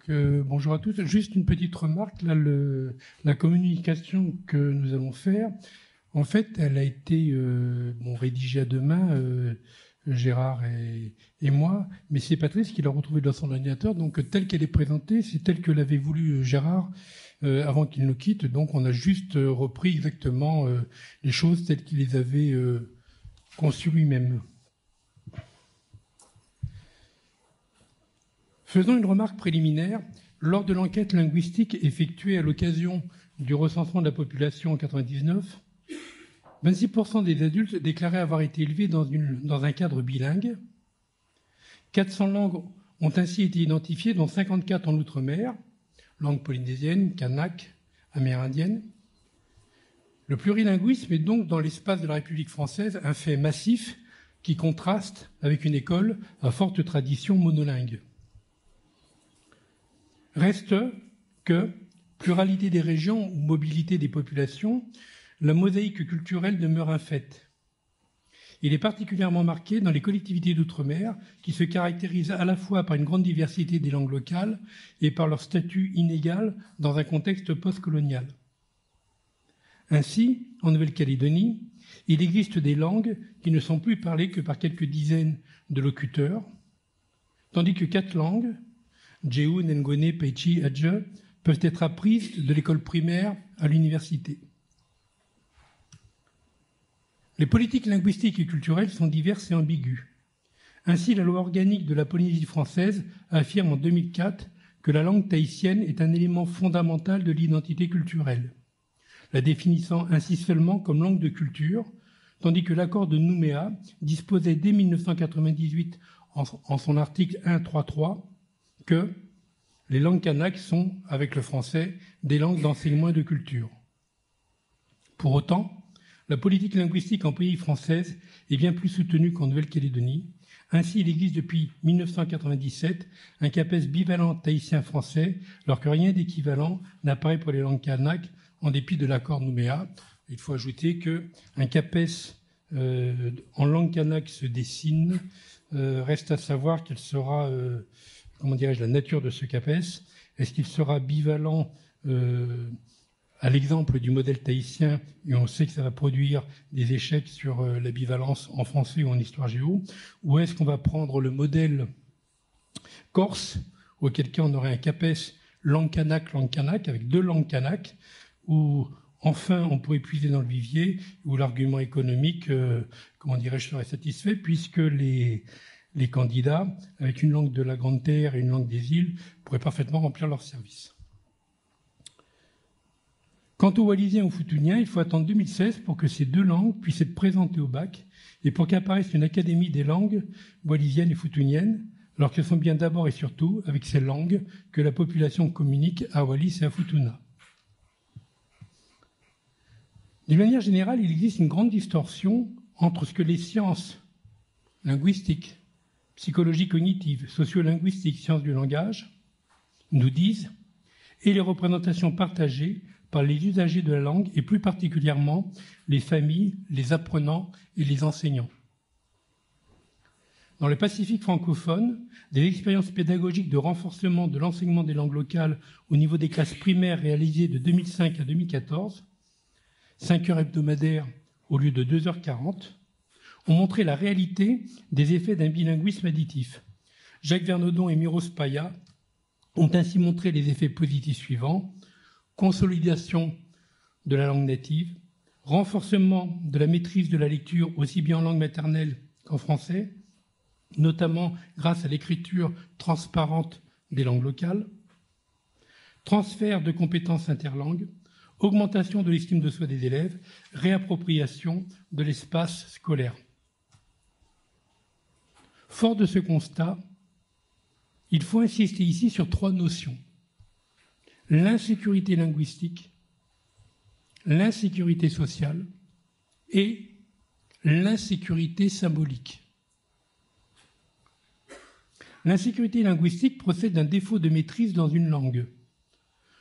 Bonjour à tous. Juste une petite remarque. Là, la communication que nous allons faire, en fait, elle a été rédigée à deux mains, Gérard et moi, mais c'est Patrice qui l'a retrouvée dans son ordinateur. Donc, telle qu'elle est présentée, c'est telle que l'avait voulu Gérard avant qu'il nous quitte. Donc, on a juste repris exactement les choses telles qu'il les avait conçues lui-même. Faisons une remarque préliminaire. Lors de l'enquête linguistique effectuée à l'occasion du recensement de la population en 1999, 26% des adultes déclaraient avoir été élevés dans un cadre bilingue. 400 langues ont ainsi été identifiées, dont 54 en Outre-mer, langue polynésienne, kanak, amérindienne. Le plurilinguisme est donc dans l'espace de la République française un fait massif qui contraste avec une école à forte tradition monolingue. Reste que, pluralité des régions ou mobilité des populations, la mosaïque culturelle demeure un fait. Il est particulièrement marqué dans les collectivités d'outre-mer qui se caractérisent à la fois par une grande diversité des langues locales et par leur statut inégal dans un contexte postcolonial. Ainsi, en Nouvelle-Calédonie, il existe des langues qui ne sont plus parlées que par quelques dizaines de locuteurs, tandis que 4 langues, Jéhu, Ngone, Peichi, Adje, peuvent être apprises de l'école primaire à l'université. Les politiques linguistiques et culturelles sont diverses et ambiguës. Ainsi, la loi organique de la Polynésie française affirme en 2004 que la langue tahitienne est un élément fondamental de l'identité culturelle, la définissant ainsi seulement comme langue de culture, tandis que l'accord de Nouméa disposait dès 1998 en son article 1.3.3 que les langues kanak sont, avec le français, des langues d'enseignement et de culture. Pour autant, la politique linguistique en Polynésie française est bien plus soutenue qu'en Nouvelle-Calédonie. Ainsi, il existe depuis 1997 un CAPES bivalent tahitien-français, alors que rien d'équivalent n'apparaît pour les langues kanak, en dépit de l'accord Nouméa. Il faut ajouter qu'un CAPES en langue kanak se dessine. Reste à savoir quelle sera la nature de ce CAPES. Est-ce qu'il sera bivalent à l'exemple du modèle tahitien, et on sait que ça va produire des échecs sur la bivalence en français ou en histoire géo, ou est-ce qu'on va prendre le modèle corse, auquel cas on aurait un CAPES langue kanak, avec 2 langues kanak, où enfin on pourrait puiser dans le vivier, où l'argument économique, serait satisfait, puisque les candidats, avec une langue de la Grande Terre et une langue des îles, pourraient parfaitement remplir leur service. Quant aux Wallisiens ou Futuniens, il faut attendre 2016 pour que ces 2 langues puissent être présentées au bac et pour qu'apparaisse une académie des langues wallisiennes et futuniennes, alors qu'elles sont bien d'abord et surtout avec ces langues que la population communique à Wallis et à Futuna. D'une manière générale, il existe une grande distorsion entre ce que les sciences linguistiques, psychologie cognitive, sociolinguistique, sciences du langage nous disent et les représentations partagées par les usagers de la langue et plus particulièrement les familles, les apprenants et les enseignants. Dans le Pacifique francophone, des expériences pédagogiques de renforcement de l'enseignement des langues locales au niveau des classes primaires réalisées de 2005 à 2014, 5 heures hebdomadaires au lieu de 2h40, ont montré la réalité des effets d'un bilinguisme additif. Jacques Vernodon et Miro Spaya ont ainsi montré les effets positifs suivants: consolidation de la langue native, renforcement de la maîtrise de la lecture aussi bien en langue maternelle qu'en français, notamment grâce à l'écriture transparente des langues locales, transfert de compétences interlangues, augmentation de l'estime de soi des élèves, réappropriation de l'espace scolaire. Fort de ce constat, il faut insister ici sur 3 notions: l'insécurité linguistique, l'insécurité sociale et l'insécurité symbolique. L'insécurité linguistique procède d'un défaut de maîtrise dans une langue.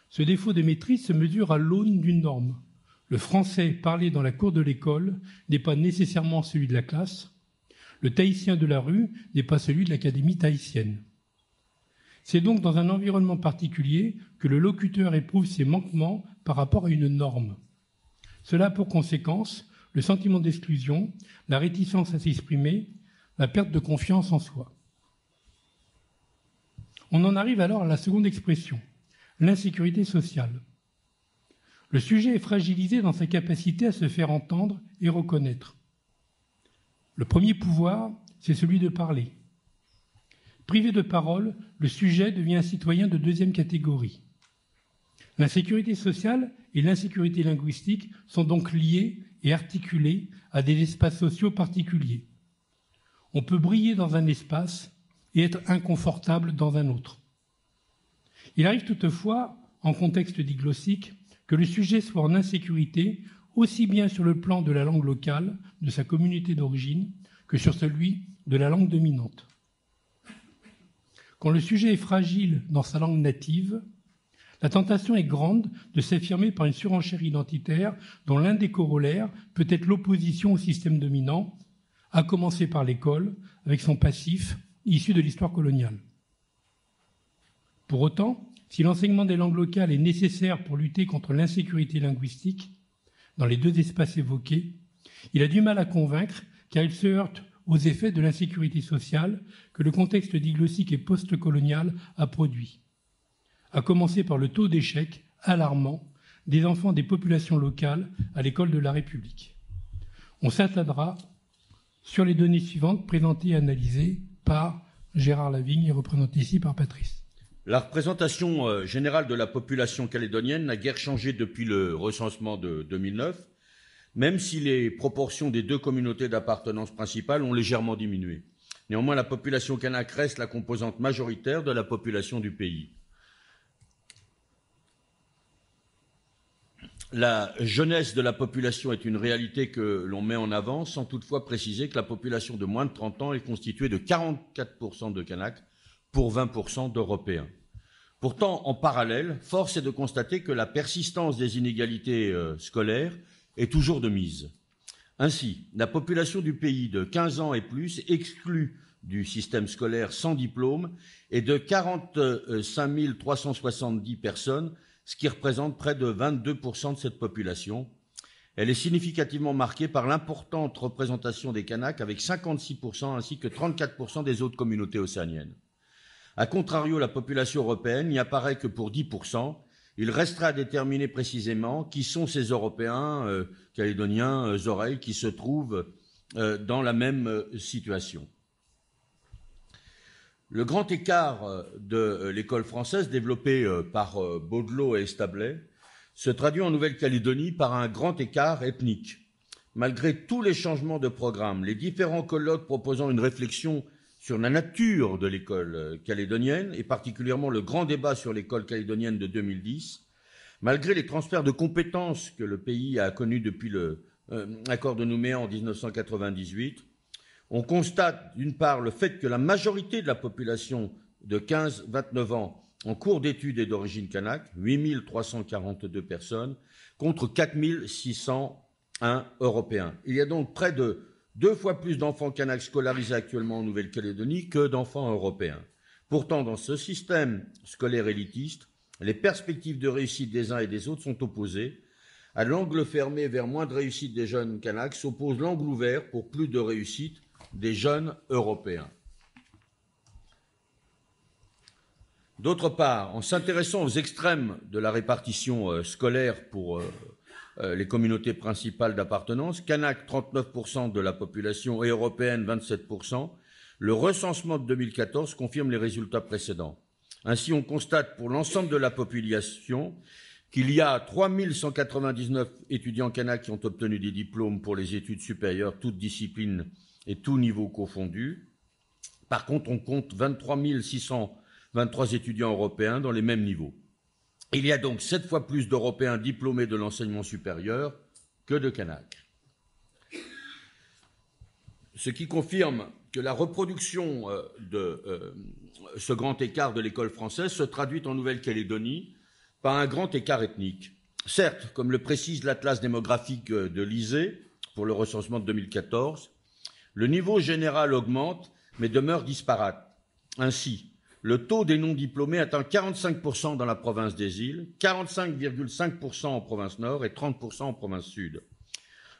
Ce défaut de maîtrise se mesure à l'aune d'une norme. Le français parlé dans la cour de l'école n'est pas nécessairement celui de la classe. Le tahitien de la rue n'est pas celui de l'académie tahitienne. C'est donc dans un environnement particulier que le locuteur éprouve ses manquements par rapport à une norme. Cela a pour conséquence le sentiment d'exclusion, la réticence à s'exprimer, la perte de confiance en soi. On en arrive alors à la seconde expression, l'insécurité sociale. Le sujet est fragilisé dans sa capacité à se faire entendre et reconnaître. Le premier pouvoir, c'est celui de parler. Privé de parole, le sujet devient un citoyen de deuxième catégorie. L'insécurité sociale et l'insécurité linguistique sont donc liées et articulées à des espaces sociaux particuliers. On peut briller dans un espace et être inconfortable dans un autre. Il arrive toutefois, en contexte diglossique, que le sujet soit en insécurité aussi bien sur le plan de la langue locale, de sa communauté d'origine, que sur celui de la langue dominante. Quand le sujet est fragile dans sa langue native, la tentation est grande de s'affirmer par une surenchère identitaire dont l'un des corollaires peut être l'opposition au système dominant, à commencer par l'école, avec son passif issu de l'histoire coloniale. Pour autant, si l'enseignement des langues locales est nécessaire pour lutter contre l'insécurité linguistique, dans les deux espaces évoqués, il a du mal à convaincre car il se heurte aux effets de l'insécurité sociale que le contexte diglossique et post-colonial a produit, à commencer par le taux d'échec alarmant des enfants des populations locales à l'école de la République. On s'attardera sur les données suivantes présentées et analysées par Gérard Lavigne et représentées ici par Patrice. La représentation générale de la population calédonienne n'a guère changé depuis le recensement de 2009, même si les proportions des deux communautés d'appartenance principales ont légèrement diminué. Néanmoins, la population kanak reste la composante majoritaire de la population du pays. La jeunesse de la population est une réalité que l'on met en avant, sans toutefois préciser que la population de moins de 30 ans est constituée de 44% de Kanaks pour 20% d'Européens. Pourtant, en parallèle, force est de constater que la persistance des inégalités scolaires est toujours de mise. Ainsi, la population du pays de 15 ans et plus, exclue du système scolaire sans diplôme, est de 45 370 personnes, ce qui représente près de 22% de cette population. Elle est significativement marquée par l'importante représentation des Kanaks, avec 56% ainsi que 34% des autres communautés océaniennes. A contrario, la population européenne n'y apparaît que pour 10%. Il restera à déterminer précisément qui sont ces Européens, calédoniens, oreilles, qui se trouvent dans la même situation. Le grand écart de l'école française développé par Baudelot et Establet se traduit en Nouvelle-Calédonie par un grand écart ethnique. Malgré tous les changements de programme, les différents colloques proposant une réflexion sur la nature de l'école calédonienne, et particulièrement le grand débat sur l'école calédonienne de 2010, malgré les transferts de compétences que le pays a connus depuis l'accord de Nouméa en 1998, on constate d'une part le fait que la majorité de la population de 15-29 ans en cours d'études est d'origine kanak, 8 342 personnes, contre 4 601 Européens. Il y a donc près de 2 fois plus d'enfants kanaks scolarisés actuellement en Nouvelle-Calédonie que d'enfants européens. Pourtant, dans ce système scolaire élitiste, les perspectives de réussite des uns et des autres sont opposées. À l'angle fermé vers moins de réussite des jeunes kanaks s'oppose l'angle ouvert pour plus de réussite des jeunes européens. D'autre part, en s'intéressant aux extrêmes de la répartition scolaire pour les communautés principales d'appartenance, kanak 39% de la population et européenne 27%, le recensement de 2014 confirme les résultats précédents. Ainsi, on constate pour l'ensemble de la population qu'il y a 3 199 étudiants kanak qui ont obtenu des diplômes pour les études supérieures, toutes disciplines et tous niveaux confondus. Par contre, on compte 23 623 étudiants européens dans les mêmes niveaux. Il y a donc 7 fois plus d'Européens diplômés de l'enseignement supérieur que de Kanaks. Ce qui confirme que la reproduction de ce grand écart de l'école française se traduit en Nouvelle-Calédonie par un grand écart ethnique. Certes, comme le précise l'Atlas démographique de l'ISEE pour le recensement de 2014, le niveau général augmente mais demeure disparate. Ainsi, le taux des non-diplômés atteint 45% dans la province des îles, 45,5% en province nord et 30% en province sud.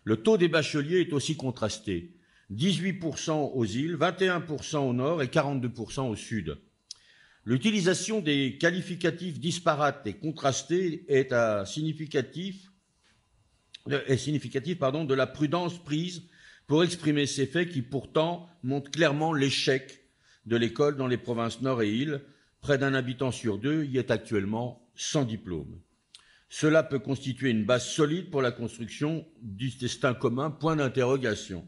Le taux des bacheliers est aussi contrasté, 18% aux îles, 21% au nord et 42% au sud. L'utilisation des qualificatifs disparates et contrastés est significatif de la prudence prise pour exprimer ces faits qui pourtant montrent clairement l'échec de l'école dans les provinces nord et îles. Près d'un habitant sur deux y est actuellement sans diplôme. Cela peut constituer une base solide pour la construction du destin commun, point d'interrogation.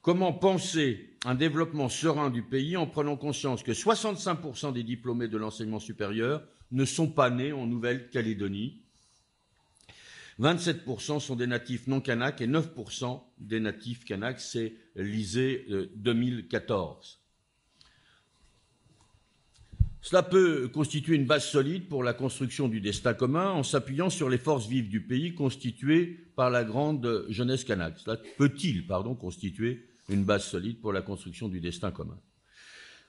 Comment penser un développement serein du pays en prenant conscience que 65% des diplômés de l'enseignement supérieur ne sont pas nés en Nouvelle-Calédonie, 27% sont des natifs non kanaks et 9% des natifs kanaks, c'est l'ISEE 2014. Cela peut constituer une base solide pour la construction du destin commun en s'appuyant sur les forces vives du pays constituées par la grande jeunesse kanak. Cela peut-il, constituer une base solide pour la construction du destin commun.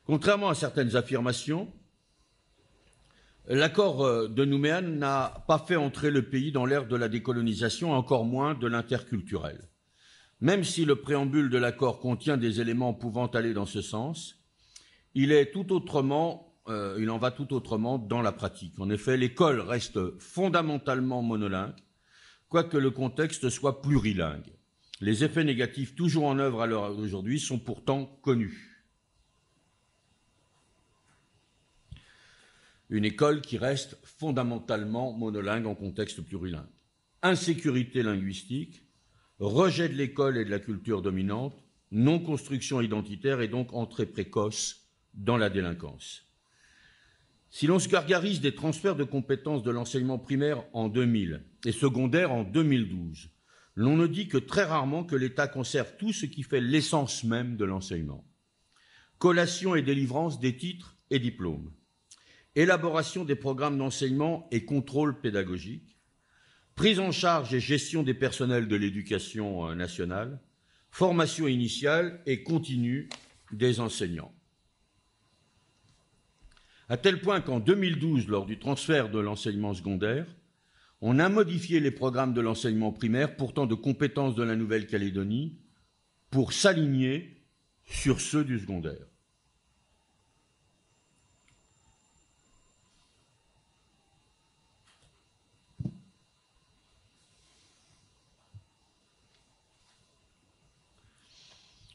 Contrairement à certaines affirmations, l'accord de Nouméa n'a pas fait entrer le pays dans l'ère de la décolonisation, encore moins de l'interculturel. Même si le préambule de l'accord contient des éléments pouvant aller dans ce sens, il en va tout autrement dans la pratique. En effet, l'école reste fondamentalement monolingue, quoique le contexte soit plurilingue. Les effets négatifs toujours en œuvre à l'heure d'aujourd'hui sont pourtant connus. Une école qui reste fondamentalement monolingue en contexte plurilingue. Insécurité linguistique, rejet de l'école et de la culture dominante, non-construction identitaire et donc entrée précoce dans la délinquance. Si l'on se gargarise des transferts de compétences de l'enseignement primaire en 2000 et secondaire en 2012, l'on ne dit que très rarement que l'État conserve tout ce qui fait l'essence même de l'enseignement. Collation et délivrance des titres et diplômes, élaboration des programmes d'enseignement et contrôle pédagogique, prise en charge et gestion des personnels de l'éducation nationale, formation initiale et continue des enseignants. À tel point qu'en 2012, lors du transfert de l'enseignement secondaire, on a modifié les programmes de l'enseignement primaire portant de compétences de la Nouvelle-Calédonie pour s'aligner sur ceux du secondaire.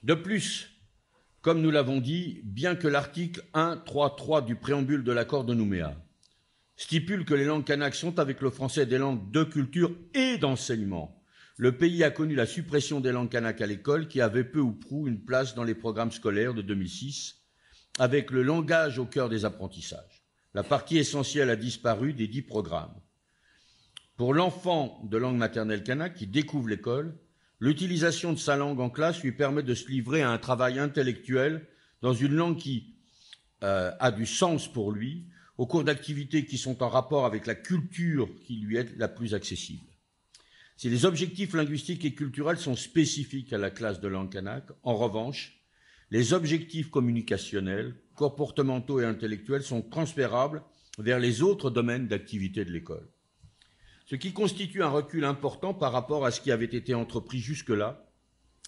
De plus, comme nous l'avons dit, bien que l'article 1.3.3 du préambule de l'accord de Nouméa stipule que les langues kanaks sont avec le français des langues de culture et d'enseignement, le pays a connu la suppression des langues kanaks à l'école qui avait peu ou prou une place dans les programmes scolaires de 2006, avec le langage au cœur des apprentissages. La partie essentielle a disparu des 10 programmes. Pour l'enfant de langue maternelle kanak qui découvre l'école, l'utilisation de sa langue en classe lui permet de se livrer à un travail intellectuel dans une langue qui a du sens pour lui, au cours d'activités qui sont en rapport avec la culture qui lui est la plus accessible. Si les objectifs linguistiques et culturels sont spécifiques à la classe de langue kanak, en revanche, les objectifs communicationnels, comportementaux et intellectuels sont transférables vers les autres domaines d'activité de l'école. Ce qui constitue un recul important par rapport à ce qui avait été entrepris jusque-là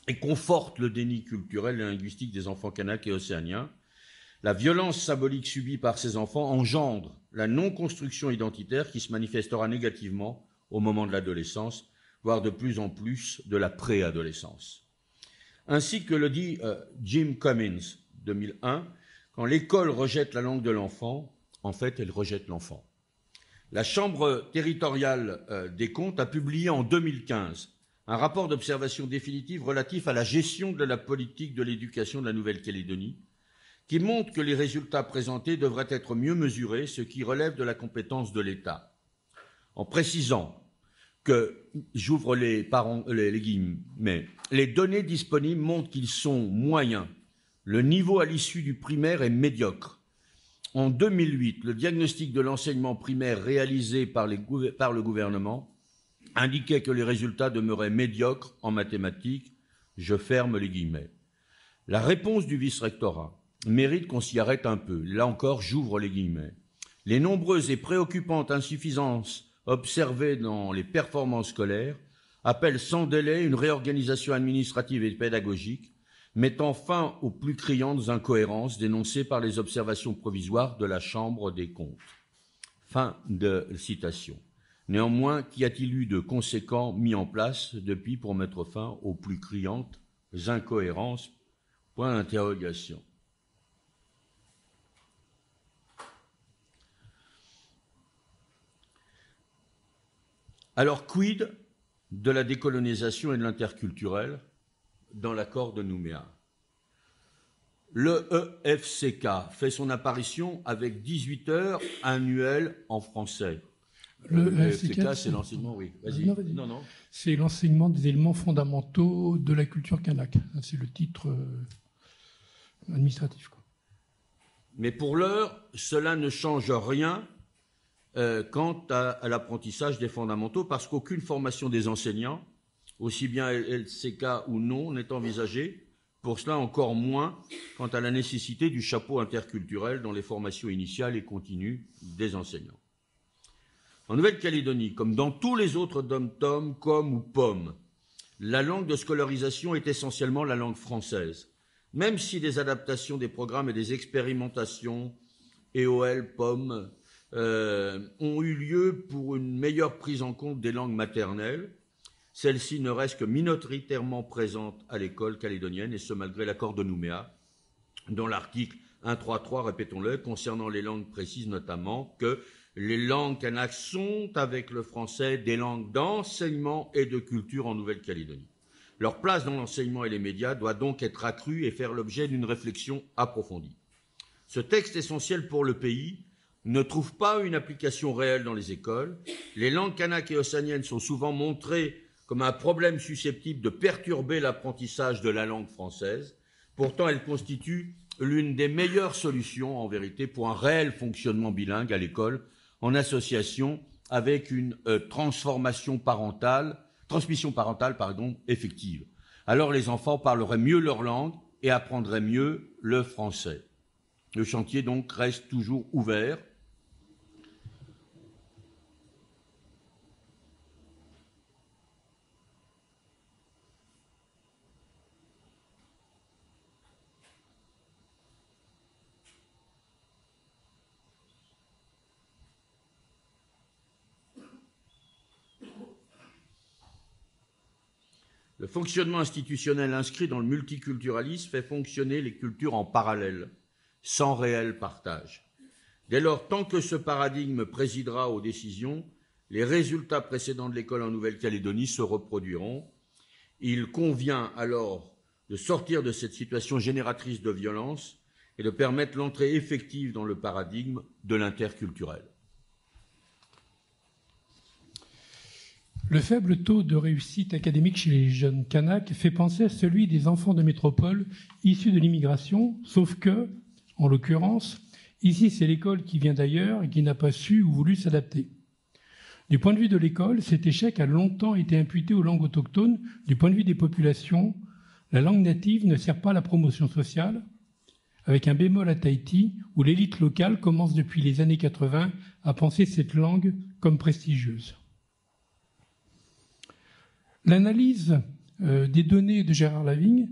et conforte le déni culturel et linguistique des enfants kanaks et océaniens. La violence symbolique subie par ces enfants engendre la non-construction identitaire qui se manifestera négativement au moment de l'adolescence, voire de plus en plus de la préadolescence. Ainsi que le dit Jim Cummins, 2001, quand l'école rejette la langue de l'enfant, en fait, elle rejette l'enfant. La Chambre territoriale des comptes a publié en 2015 un rapport d'observation définitive relatif à la gestion de la politique de l'éducation de la Nouvelle-Calédonie, qui montre que les résultats présentés devraient être mieux mesurés, ce qui relève de la compétence de l'État. En précisant que, j'ouvre les guillemets, les données disponibles montrent qu'ils sont moyens. Le niveau à l'issue du primaire est médiocre. En 2008, le diagnostic de l'enseignement primaire réalisé par le gouvernement indiquait que les résultats demeuraient médiocres en mathématiques. Je ferme les guillemets. La réponse du vice-rectorat mérite qu'on s'y arrête un peu. Là encore, j'ouvre les guillemets. Les nombreuses et préoccupantes insuffisances observées dans les performances scolaires appellent sans délai une réorganisation administrative et pédagogique, mettant fin aux plus criantes incohérences dénoncées par les observations provisoires de la Chambre des comptes. Fin de citation. Néanmoins, qu'y a-t-il eu de conséquent mis en place depuis pour mettre fin aux plus criantes incohérences? Point d'interrogation. Alors, quid de la décolonisation et de l'interculturel dans l'accord de Nouméa? Le EFCK fait son apparition avec 18 heures annuelles en français. Le EFCK, c'est l'enseignement, oui. Vas-y. Non. C'est l'enseignement des éléments fondamentaux de la culture kanak. C'est le titre administratif, quoi. Mais pour l'heure, cela ne change rien quant à l'apprentissage des fondamentaux, parce qu'aucune formation des enseignants, aussi bien LCK ou non, n'est envisagée. Pour cela, encore moins quant à la nécessité du chapeau interculturel dans les formations initiales et continues des enseignants. En Nouvelle-Calédonie, comme dans tous les autres dom-tom, com ou pom, la langue de scolarisation est essentiellement la langue française, même si des adaptations des programmes et des expérimentations, EOL, POM, ont eu lieu pour une meilleure prise en compte des langues maternelles. Celle-ci ne reste que minoritairement présente à l'école calédonienne, et ce malgré l'accord de Nouméa, dont l'article 133, répétons-le, concernant les langues précise notamment que les langues kanak sont, avec le français, des langues d'enseignement et de culture en Nouvelle-Calédonie. Leur place dans l'enseignement et les médias doit donc être accrue et faire l'objet d'une réflexion approfondie. Ce texte essentiel pour le pays ne trouve pas une application réelle dans les écoles. Les langues kanak et ossaniennes sont souvent montrées comme un problème susceptible de perturber l'apprentissage de la langue française. Pourtant, elles constituent l'une des meilleures solutions, en vérité, pour un réel fonctionnement bilingue à l'école, en association avec une transmission parentale, effective. Alors les enfants parleraient mieux leur langue et apprendraient mieux le français. Le chantier donc reste toujours ouvert. Le fonctionnement institutionnel inscrit dans le multiculturalisme fait fonctionner les cultures en parallèle, sans réel partage. Dès lors, tant que ce paradigme présidera aux décisions, les résultats précédents de l'école en Nouvelle-Calédonie se reproduiront. Il convient alors de sortir de cette situation génératrice de violence et de permettre l'entrée effective dans le paradigme de l'interculturel. Le faible taux de réussite académique chez les jeunes Kanaks fait penser à celui des enfants de métropole issus de l'immigration, sauf que, en l'occurrence, ici c'est l'école qui vient d'ailleurs et qui n'a pas su ou voulu s'adapter. Du point de vue de l'école, cet échec a longtemps été imputé aux langues autochtones. Du point de vue des populations, la langue native ne sert pas à la promotion sociale, avec un bémol à Tahiti, où l'élite locale commence depuis les années 80 à penser cette langue comme prestigieuse. L'analyse des données de Gérard Lavigne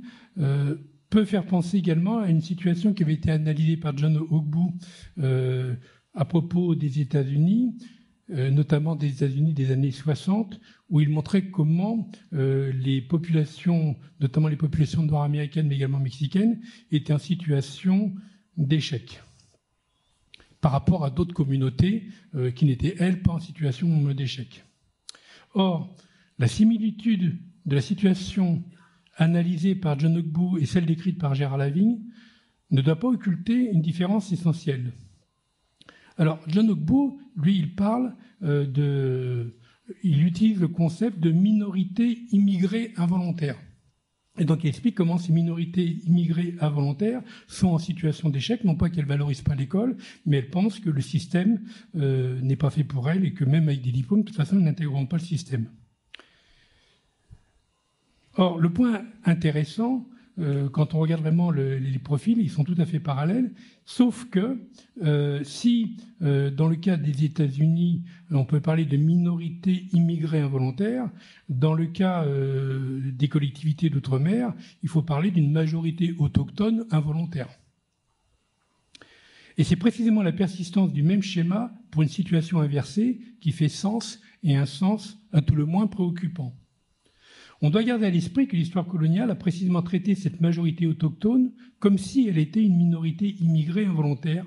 peut faire penser également à une situation qui avait été analysée par John Ogbu à propos des États-Unis, notamment des États-Unis des années 60, où il montrait comment les populations, notamment les populations nord-américaines, mais également mexicaines, étaient en situation d'échec par rapport à d'autres communautés qui n'étaient, elles, pas en situation d'échec. Or, la similitude de la situation analysée par John Ogbu et celle décrite par Gérard Lavigne ne doit pas occulter une différence essentielle. Alors, John Ogbu, lui, il utilise le concept de minorité immigrée involontaire. Et donc, il explique comment ces minorités immigrées involontaires sont en situation d'échec, non pas qu'elles ne valorisent pas l'école, mais elles pensent que le système n'est pas fait pour elles et que même avec des diplômes, de toute façon, elles n'intégreront pas le système. Or, le point intéressant, quand on regarde vraiment les profils, ils sont tout à fait parallèles, sauf que si, dans le cas des États-Unis, on peut parler de minorités immigrées involontaires, dans le cas des collectivités d'outre-mer, il faut parler d'une majorité autochtone involontaire. Et c'est précisément la persistance du même schéma pour une situation inversée qui fait sens, et un sens à tout le moins préoccupant. On doit garder à l'esprit que l'histoire coloniale a précisément traité cette majorité autochtone comme si elle était une minorité immigrée involontaire.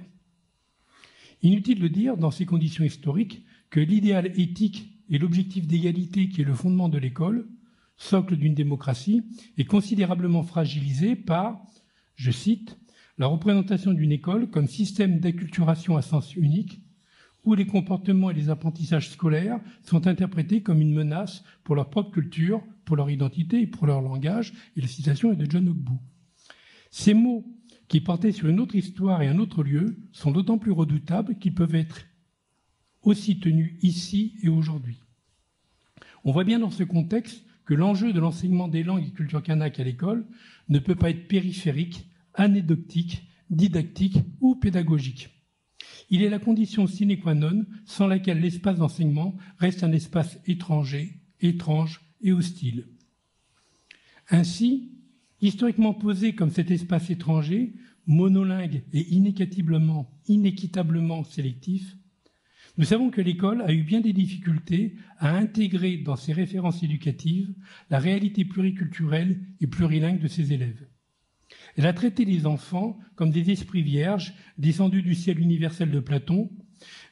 Inutile de dire, dans ces conditions historiques, que l'idéal éthique et l'objectif d'égalité qui est le fondement de l'école, socle d'une démocratie, est considérablement fragilisé par, je cite, la représentation d'une école comme système d'acculturation à sens unique, où les comportements et les apprentissages scolaires sont interprétés comme une menace pour leur propre culture, pour leur identité et pour leur langage, et la citation est de John Ogbu. Ces mots, qui portaient sur une autre histoire et un autre lieu, sont d'autant plus redoutables qu'ils peuvent être aussi tenus ici et aujourd'hui. On voit bien dans ce contexte que l'enjeu de l'enseignement des langues et culture kanak à l'école ne peut pas être périphérique, anecdotique, didactique ou pédagogique. Il est la condition sine qua non sans laquelle l'espace d'enseignement reste un espace étranger, étrange et hostile. Ainsi, historiquement posé comme cet espace étranger, monolingue et inéquitablement sélectif, nous savons que l'école a eu bien des difficultés à intégrer dans ses références éducatives la réalité pluriculturelle et plurilingue de ses élèves. Elle a traité les enfants comme des esprits vierges descendus du ciel universel de Platon,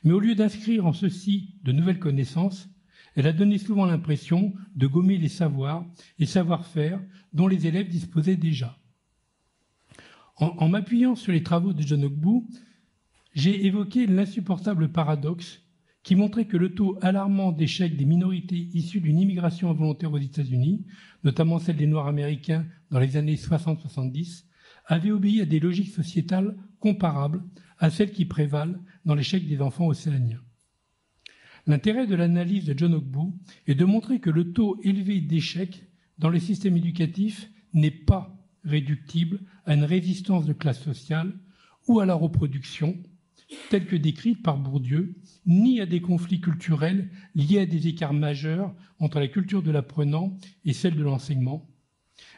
mais au lieu d'inscrire en ceci de nouvelles connaissances, elle a donné souvent l'impression de gommer les savoirs et savoir-faire dont les élèves disposaient déjà. En m'appuyant sur les travaux de John Ogbu, j'ai évoqué l'insupportable paradoxe qui montrait que le taux alarmant d'échec des minorités issues d'une immigration involontaire aux États-Unis, notamment celle des Noirs américains dans les années 60-70, avait obéi à des logiques sociétales comparables à celles qui prévalent dans l'échec des enfants océaniens. L'intérêt de l'analyse de John Ogbu est de montrer que le taux élevé d'échec dans le système éducatif n'est pas réductible à une résistance de classe sociale ou à la reproduction, telle que décrite par Bourdieu, ni à des conflits culturels liés à des écarts majeurs entre la culture de l'apprenant et celle de l'enseignement,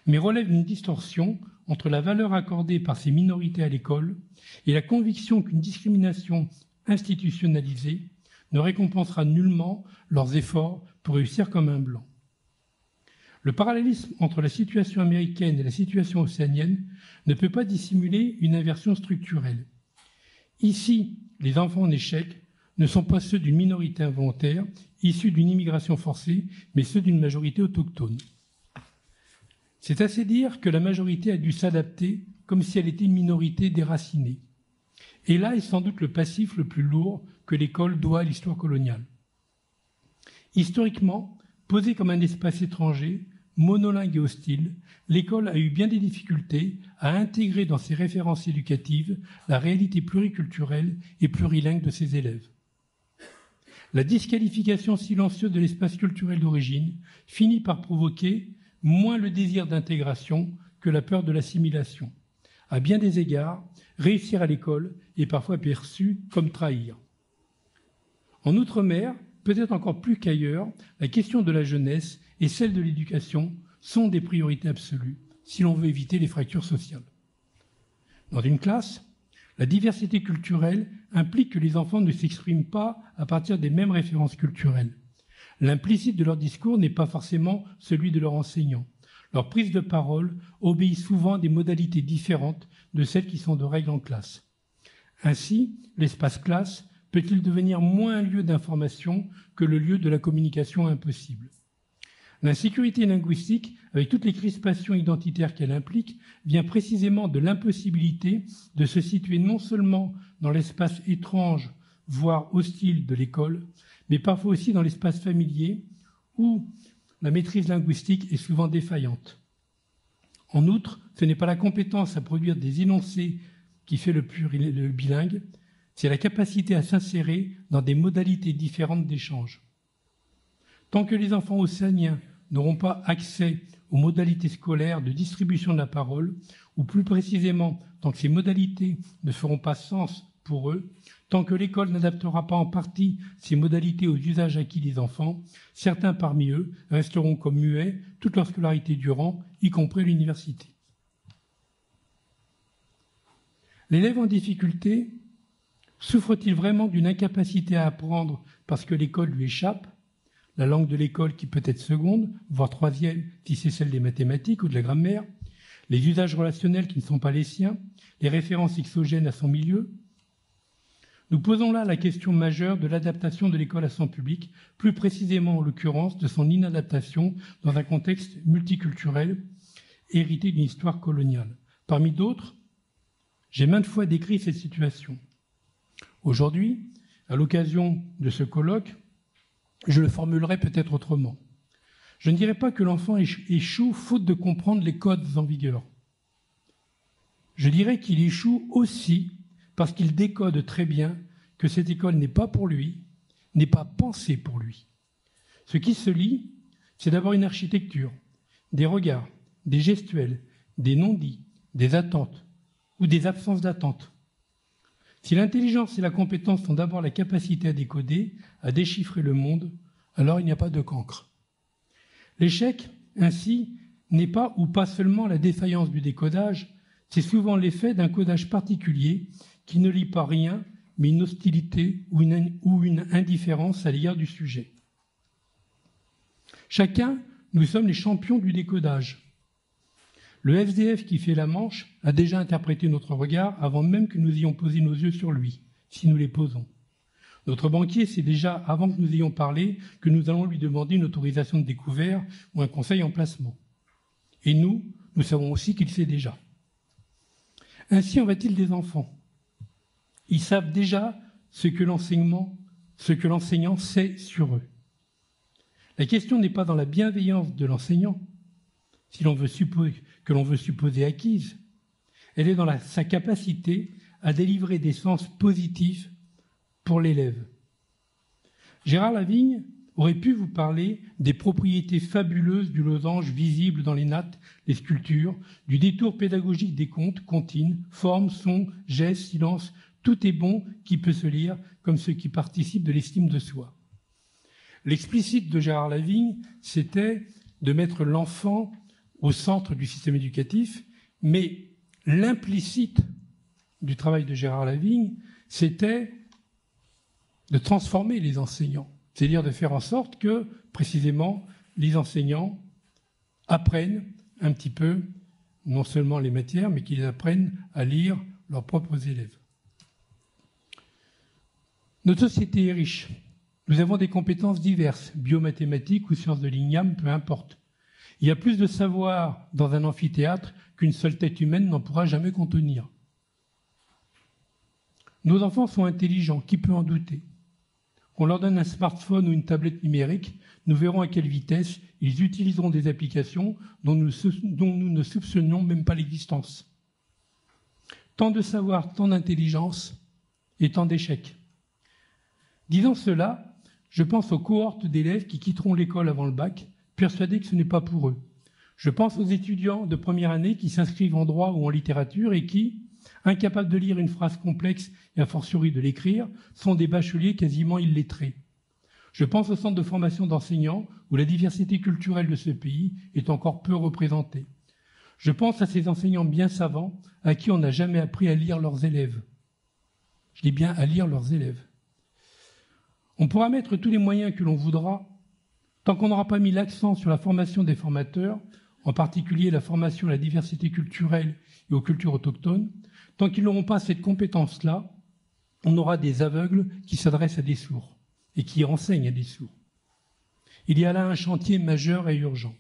mais relève d'une distorsion entre la valeur accordée par ces minorités à l'école et la conviction qu'une discrimination institutionnalisée ne récompensera nullement leurs efforts pour réussir comme un blanc. Le parallélisme entre la situation américaine et la situation océanienne ne peut pas dissimuler une inversion structurelle. Ici, les enfants en échec ne sont pas ceux d'une minorité involontaire, issue d'une immigration forcée, mais ceux d'une majorité autochtone. C'est assez dire que la majorité a dû s'adapter comme si elle était une minorité déracinée. Et là est sans doute le passif le plus lourd que l'école doit à l'histoire coloniale. Historiquement, posée comme un espace étranger, monolingue et hostile, l'école a eu bien des difficultés à intégrer dans ses références éducatives la réalité pluriculturelle et plurilingue de ses élèves. La disqualification silencieuse de l'espace culturel d'origine finit par provoquer moins le désir d'intégration que la peur de l'assimilation. À bien des égards, réussir à l'école est parfois perçu comme trahir. En Outre-mer, peut-être encore plus qu'ailleurs, la question de la jeunesse et celle de l'éducation sont des priorités absolues si l'on veut éviter les fractures sociales. Dans une classe, la diversité culturelle implique que les enfants ne s'expriment pas à partir des mêmes références culturelles. L'implicite de leur discours n'est pas forcément celui de leur enseignant. Leur prise de parole obéit souvent à des modalités différentes de celles qui sont de règle en classe. Ainsi, l'espace classe peut-il devenir moins un lieu d'information que le lieu de la communication impossible. L'insécurité linguistique, avec toutes les crispations identitaires qu'elle implique, vient précisément de l'impossibilité de se situer non seulement dans l'espace étrange, voire hostile de l'école, mais parfois aussi dans l'espace familier, où la maîtrise linguistique est souvent défaillante. En outre, ce n'est pas la compétence à produire des énoncés qui fait le bilingue, c'est la capacité à s'insérer dans des modalités différentes d'échange. Tant que les enfants océaniens n'auront pas accès aux modalités scolaires de distribution de la parole, ou plus précisément, tant que ces modalités ne feront pas sens pour eux, tant que l'école n'adaptera pas en partie ces modalités aux usages acquis des enfants, certains parmi eux resteront comme muets toute leur scolarité durant, y compris à l'université. L'élève en difficulté souffre-t-il vraiment d'une incapacité à apprendre parce que l'école lui échappe, la langue de l'école qui peut être seconde, voire troisième si c'est celle des mathématiques ou de la grammaire, les usages relationnels qui ne sont pas les siens, les références exogènes à son milieu? Nous posons là la question majeure de l'adaptation de l'école à son public, plus précisément en l'occurrence de son inadaptation dans un contexte multiculturel hérité d'une histoire coloniale. Parmi d'autres, j'ai maintes fois décrit cette situation. Aujourd'hui, à l'occasion de ce colloque, je le formulerai peut-être autrement. Je ne dirais pas que l'enfant échoue faute de comprendre les codes en vigueur. Je dirais qu'il échoue aussi parce qu'il décode très bien que cette école n'est pas pour lui, n'est pas pensée pour lui. Ce qui se lit, c'est d'abord une architecture, des regards, des gestuels, des non-dits, des attentes ou des absences d'attente. Si l'intelligence et la compétence sont d'abord la capacité à décoder, à déchiffrer le monde, alors il n'y a pas de cancre. L'échec, ainsi, n'est pas ou pas seulement la défaillance du décodage, c'est souvent l'effet d'un codage particulier qui ne lie pas rien, mais une hostilité ou une indifférence à l'égard du sujet. Chacun, nous sommes les champions du décodage. Le SDF qui fait la manche a déjà interprété notre regard avant même que nous ayons posé nos yeux sur lui, si nous les posons. Notre banquier sait déjà, avant que nous ayons parlé, que nous allons lui demander une autorisation de découvert ou un conseil en placement. Et nous savons aussi qu'il sait déjà. Ainsi en va-t-il des enfants. Ils savent déjà ce que l'enseignant sait sur eux. La question n'est pas dans la bienveillance de l'enseignant, que l'on veut supposer acquise. Elle est dans sa capacité à délivrer des sens positifs pour l'élève. Gérard Lavigne aurait pu vous parler des propriétés fabuleuses du losange visible dans les nattes, les sculptures, du détour pédagogique des contes, comptines, formes, sons, gestes, silences, tout est bon qui peut se lire comme ce qui participe de l'estime de soi. L'explicite de Gérard Lavigne, c'était de mettre l'enfant au centre du système éducatif, mais l'implicite du travail de Gérard Lavigne, c'était de transformer les enseignants, c'est-à-dire de faire en sorte que, précisément, les enseignants apprennent un petit peu, non seulement les matières, mais qu'ils apprennent à lire leurs propres élèves. Notre société est riche. Nous avons des compétences diverses, biomathématiques ou sciences de l'igname, peu importe. Il y a plus de savoir dans un amphithéâtre qu'une seule tête humaine n'en pourra jamais contenir. Nos enfants sont intelligents, qui peut en douter? Qu'on leur donne un smartphone ou une tablette numérique, nous verrons à quelle vitesse ils utiliseront des applications dont nous ne soupçonnions même pas l'existence. Tant de savoir, tant d'intelligence et tant d'échecs. Disant cela, je pense aux cohortes d'élèves qui quitteront l'école avant le bac, persuadés que ce n'est pas pour eux. Je pense aux étudiants de première année qui s'inscrivent en droit ou en littérature et qui, incapables de lire une phrase complexe et a fortiori de l'écrire, sont des bacheliers quasiment illettrés. Je pense au centre de formation d'enseignants où la diversité culturelle de ce pays est encore peu représentée. Je pense à ces enseignants bien savants à qui on n'a jamais appris à lire leurs élèves. Je dis bien à lire leurs élèves. On pourra mettre tous les moyens que l'on voudra, tant qu'on n'aura pas mis l'accent sur la formation des formateurs, en particulier la formation à la diversité culturelle et aux cultures autochtones, tant qu'ils n'auront pas cette compétence-là, on aura des aveugles qui s'adressent à des sourds et qui enseignent à des sourds. Il y a là un chantier majeur et urgent.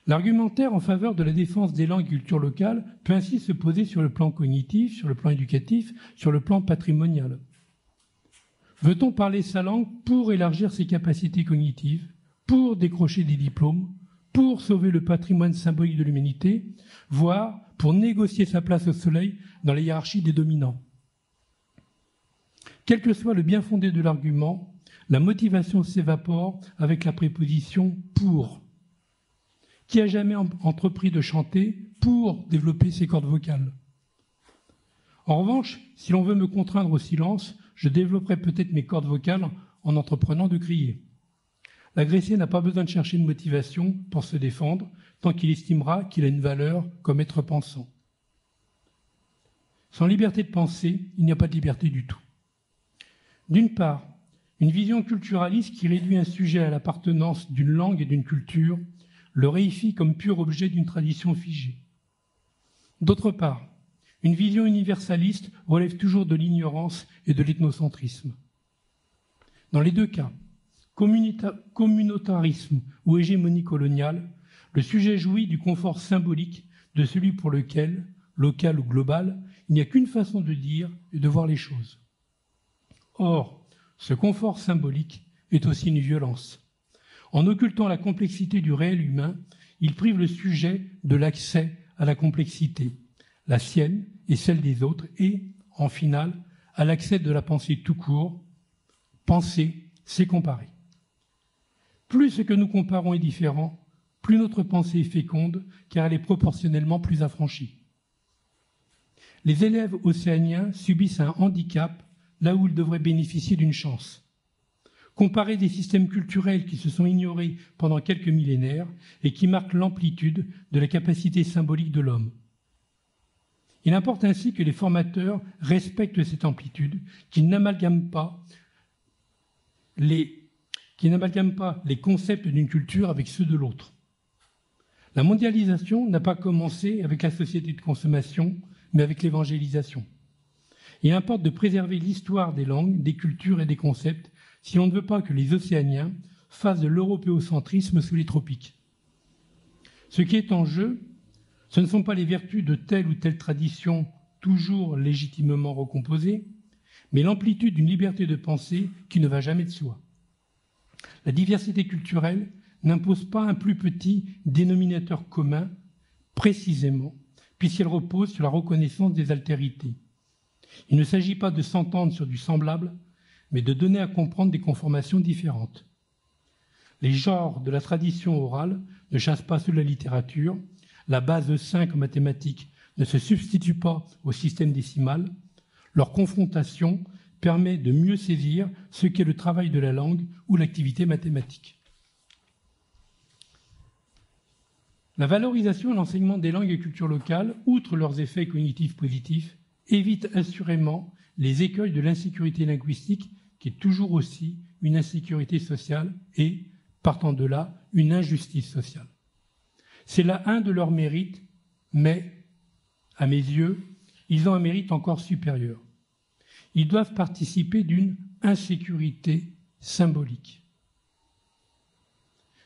L'argumentaire en faveur de la défense des langues et cultures locales peut ainsi se poser sur le plan cognitif, sur le plan éducatif, sur le plan patrimonial. Veut-on parler sa langue pour élargir ses capacités cognitives, pour décrocher des diplômes, pour sauver le patrimoine symbolique de l'humanité, voire pour négocier sa place au soleil dans la hiérarchie des dominants? Quel que soit le bien fondé de l'argument, la motivation s'évapore avec la préposition « pour ». Qui a jamais entrepris de chanter pour développer ses cordes vocales? En revanche, si l'on veut me contraindre au silence, je développerai peut-être mes cordes vocales en entreprenant de crier. L'agressé n'a pas besoin de chercher une motivation pour se défendre, tant qu'il estimera qu'il a une valeur comme être pensant. Sans liberté de penser, il n'y a pas de liberté du tout. D'une part, une vision culturaliste qui réduit un sujet à l'appartenance d'une langue et d'une culture le réifie comme pur objet d'une tradition figée. D'autre part, une vision universaliste relève toujours de l'ignorance et de l'ethnocentrisme. Dans les deux cas, communautarisme ou hégémonie coloniale, le sujet jouit du confort symbolique de celui pour lequel, local ou global, il n'y a qu'une façon de dire et de voir les choses. Or, ce confort symbolique est aussi une violence. En occultant la complexité du réel humain, il prive le sujet de l'accès à la complexité, la sienne et celle des autres, et, en finale, à l'accès de la pensée tout court. Penser, c'est comparer. Plus ce que nous comparons est différent, plus notre pensée est féconde, car elle est proportionnellement plus affranchie. Les élèves océaniens subissent un handicap là où ils devraient bénéficier d'une chance. Comparer des systèmes culturels qui se sont ignorés pendant quelques millénaires et qui marquent l'amplitude de la capacité symbolique de l'homme. Il importe ainsi que les formateurs respectent cette amplitude, qu'ils n'amalgament pas les concepts d'une culture avec ceux de l'autre. La mondialisation n'a pas commencé avec la société de consommation, mais avec l'évangélisation. Il importe de préserver l'histoire des langues, des cultures et des concepts si on ne veut pas que les Océaniens fassent de l'européocentrisme sous les tropiques. Ce qui est en jeu, ce ne sont pas les vertus de telle ou telle tradition toujours légitimement recomposée, mais l'amplitude d'une liberté de pensée qui ne va jamais de soi. La diversité culturelle n'impose pas un plus petit dénominateur commun, précisément, puisqu'elle repose sur la reconnaissance des altérités. Il ne s'agit pas de s'entendre sur du semblable, mais de donner à comprendre des conformations différentes. Les genres de la tradition orale ne chassent pas sous la littérature, la base 5 en mathématiques ne se substitue pas au système décimal, leur confrontation permet de mieux saisir ce qu'est le travail de la langue ou l'activité mathématique. La valorisation et l'enseignement des langues et cultures locales, outre leurs effets cognitifs positifs, évite assurément les écueils de l'insécurité linguistique, qui est toujours aussi une insécurité sociale et, partant de là, une injustice sociale. C'est là un de leurs mérites, mais, à mes yeux, ils ont un mérite encore supérieur. Ils doivent participer d'une insécurité symbolique.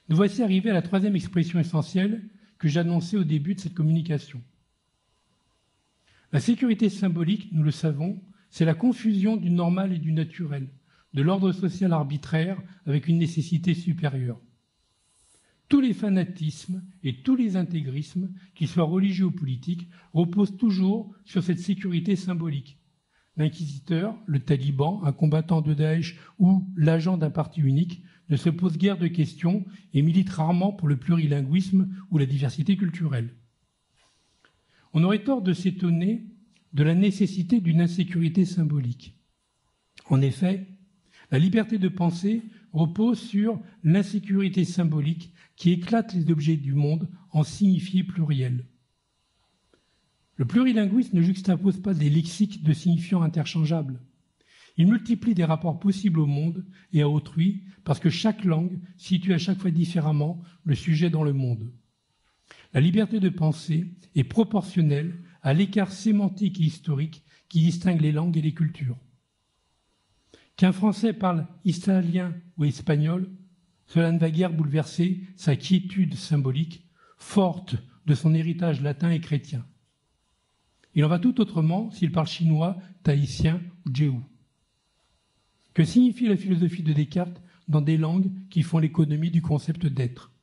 Nous voici arrivés à la troisième expression essentielle que j'annonçais au début de cette communication. La sécurité symbolique, nous le savons, c'est la confusion du normal et du naturel, de l'ordre social arbitraire avec une nécessité supérieure. Tous les fanatismes et tous les intégrismes, qu'ils soient religieux ou politiques, reposent toujours sur cette sécurité symbolique. L'inquisiteur, le taliban, un combattant de Daesh ou l'agent d'un parti unique ne se pose guère de questions et milite rarement pour le plurilinguisme ou la diversité culturelle. On aurait tort de s'étonner de la nécessité d'une insécurité symbolique. En effet, la liberté de penser repose sur l'insécurité symbolique qui éclate les objets du monde en signifiés pluriels. Le plurilinguisme ne juxtapose pas des lexiques de signifiants interchangeables. Il multiplie des rapports possibles au monde et à autrui parce que chaque langue situe à chaque fois différemment le sujet dans le monde. La liberté de penser est proportionnelle à l'écart sémantique et historique qui distingue les langues et les cultures. Qu'un Français parle italien ou espagnol, cela ne va guère bouleverser sa quiétude symbolique, forte de son héritage latin et chrétien. Il en va tout autrement s'il parle chinois, tahitien ou djéou. Que signifie la philosophie de Descartes dans des langues qui font l'économie du concept d'être?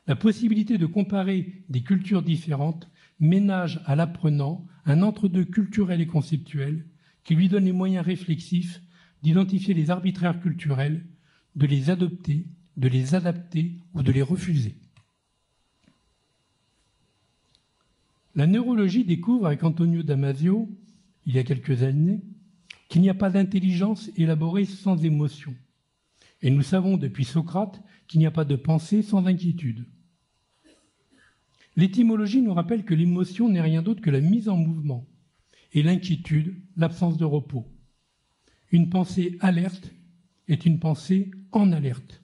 La possibilité de comparer des cultures différentes ménage à l'apprenant un entre-deux culturel et conceptuel qui lui donne les moyens réflexifs d'identifier les arbitraires culturels, de les adopter, de les adapter ou de les refuser. La neurologie découvre avec Antonio Damasio, il y a quelques années, qu'il n'y a pas d'intelligence élaborée sans émotion. Et nous savons depuis Socrate qu'il n'y a pas de pensée sans inquiétude. L'étymologie nous rappelle que l'émotion n'est rien d'autre que la mise en mouvement, et l'inquiétude, l'absence de repos. Une pensée alerte est une pensée en alerte.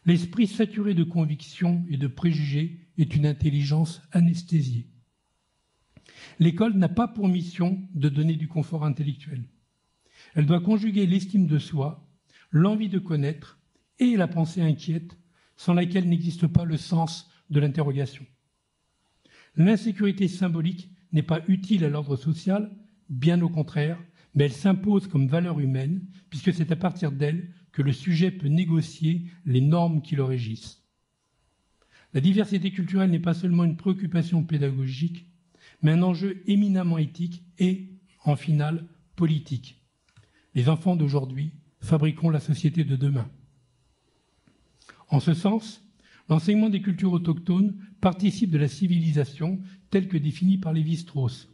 L'esprit saturé de convictions et de préjugés est une intelligence anesthésiée. L'école n'a pas pour mission de donner du confort intellectuel. Elle doit conjuguer l'estime de soi, l'envie de connaître et la pensée inquiète, sans laquelle n'existe pas le sens de l'interrogation. L'insécurité symbolique n'est pas utile à l'ordre social, bien au contraire, mais elle s'impose comme valeur humaine, puisque c'est à partir d'elle que le sujet peut négocier les normes qui le régissent. La diversité culturelle n'est pas seulement une préoccupation pédagogique, mais un enjeu éminemment éthique et, en finale, politique. Les enfants d'aujourd'hui fabriqueront la société de demain. En ce sens, l'enseignement des cultures autochtones participe de la civilisation telle que définie par Lévi-Strauss.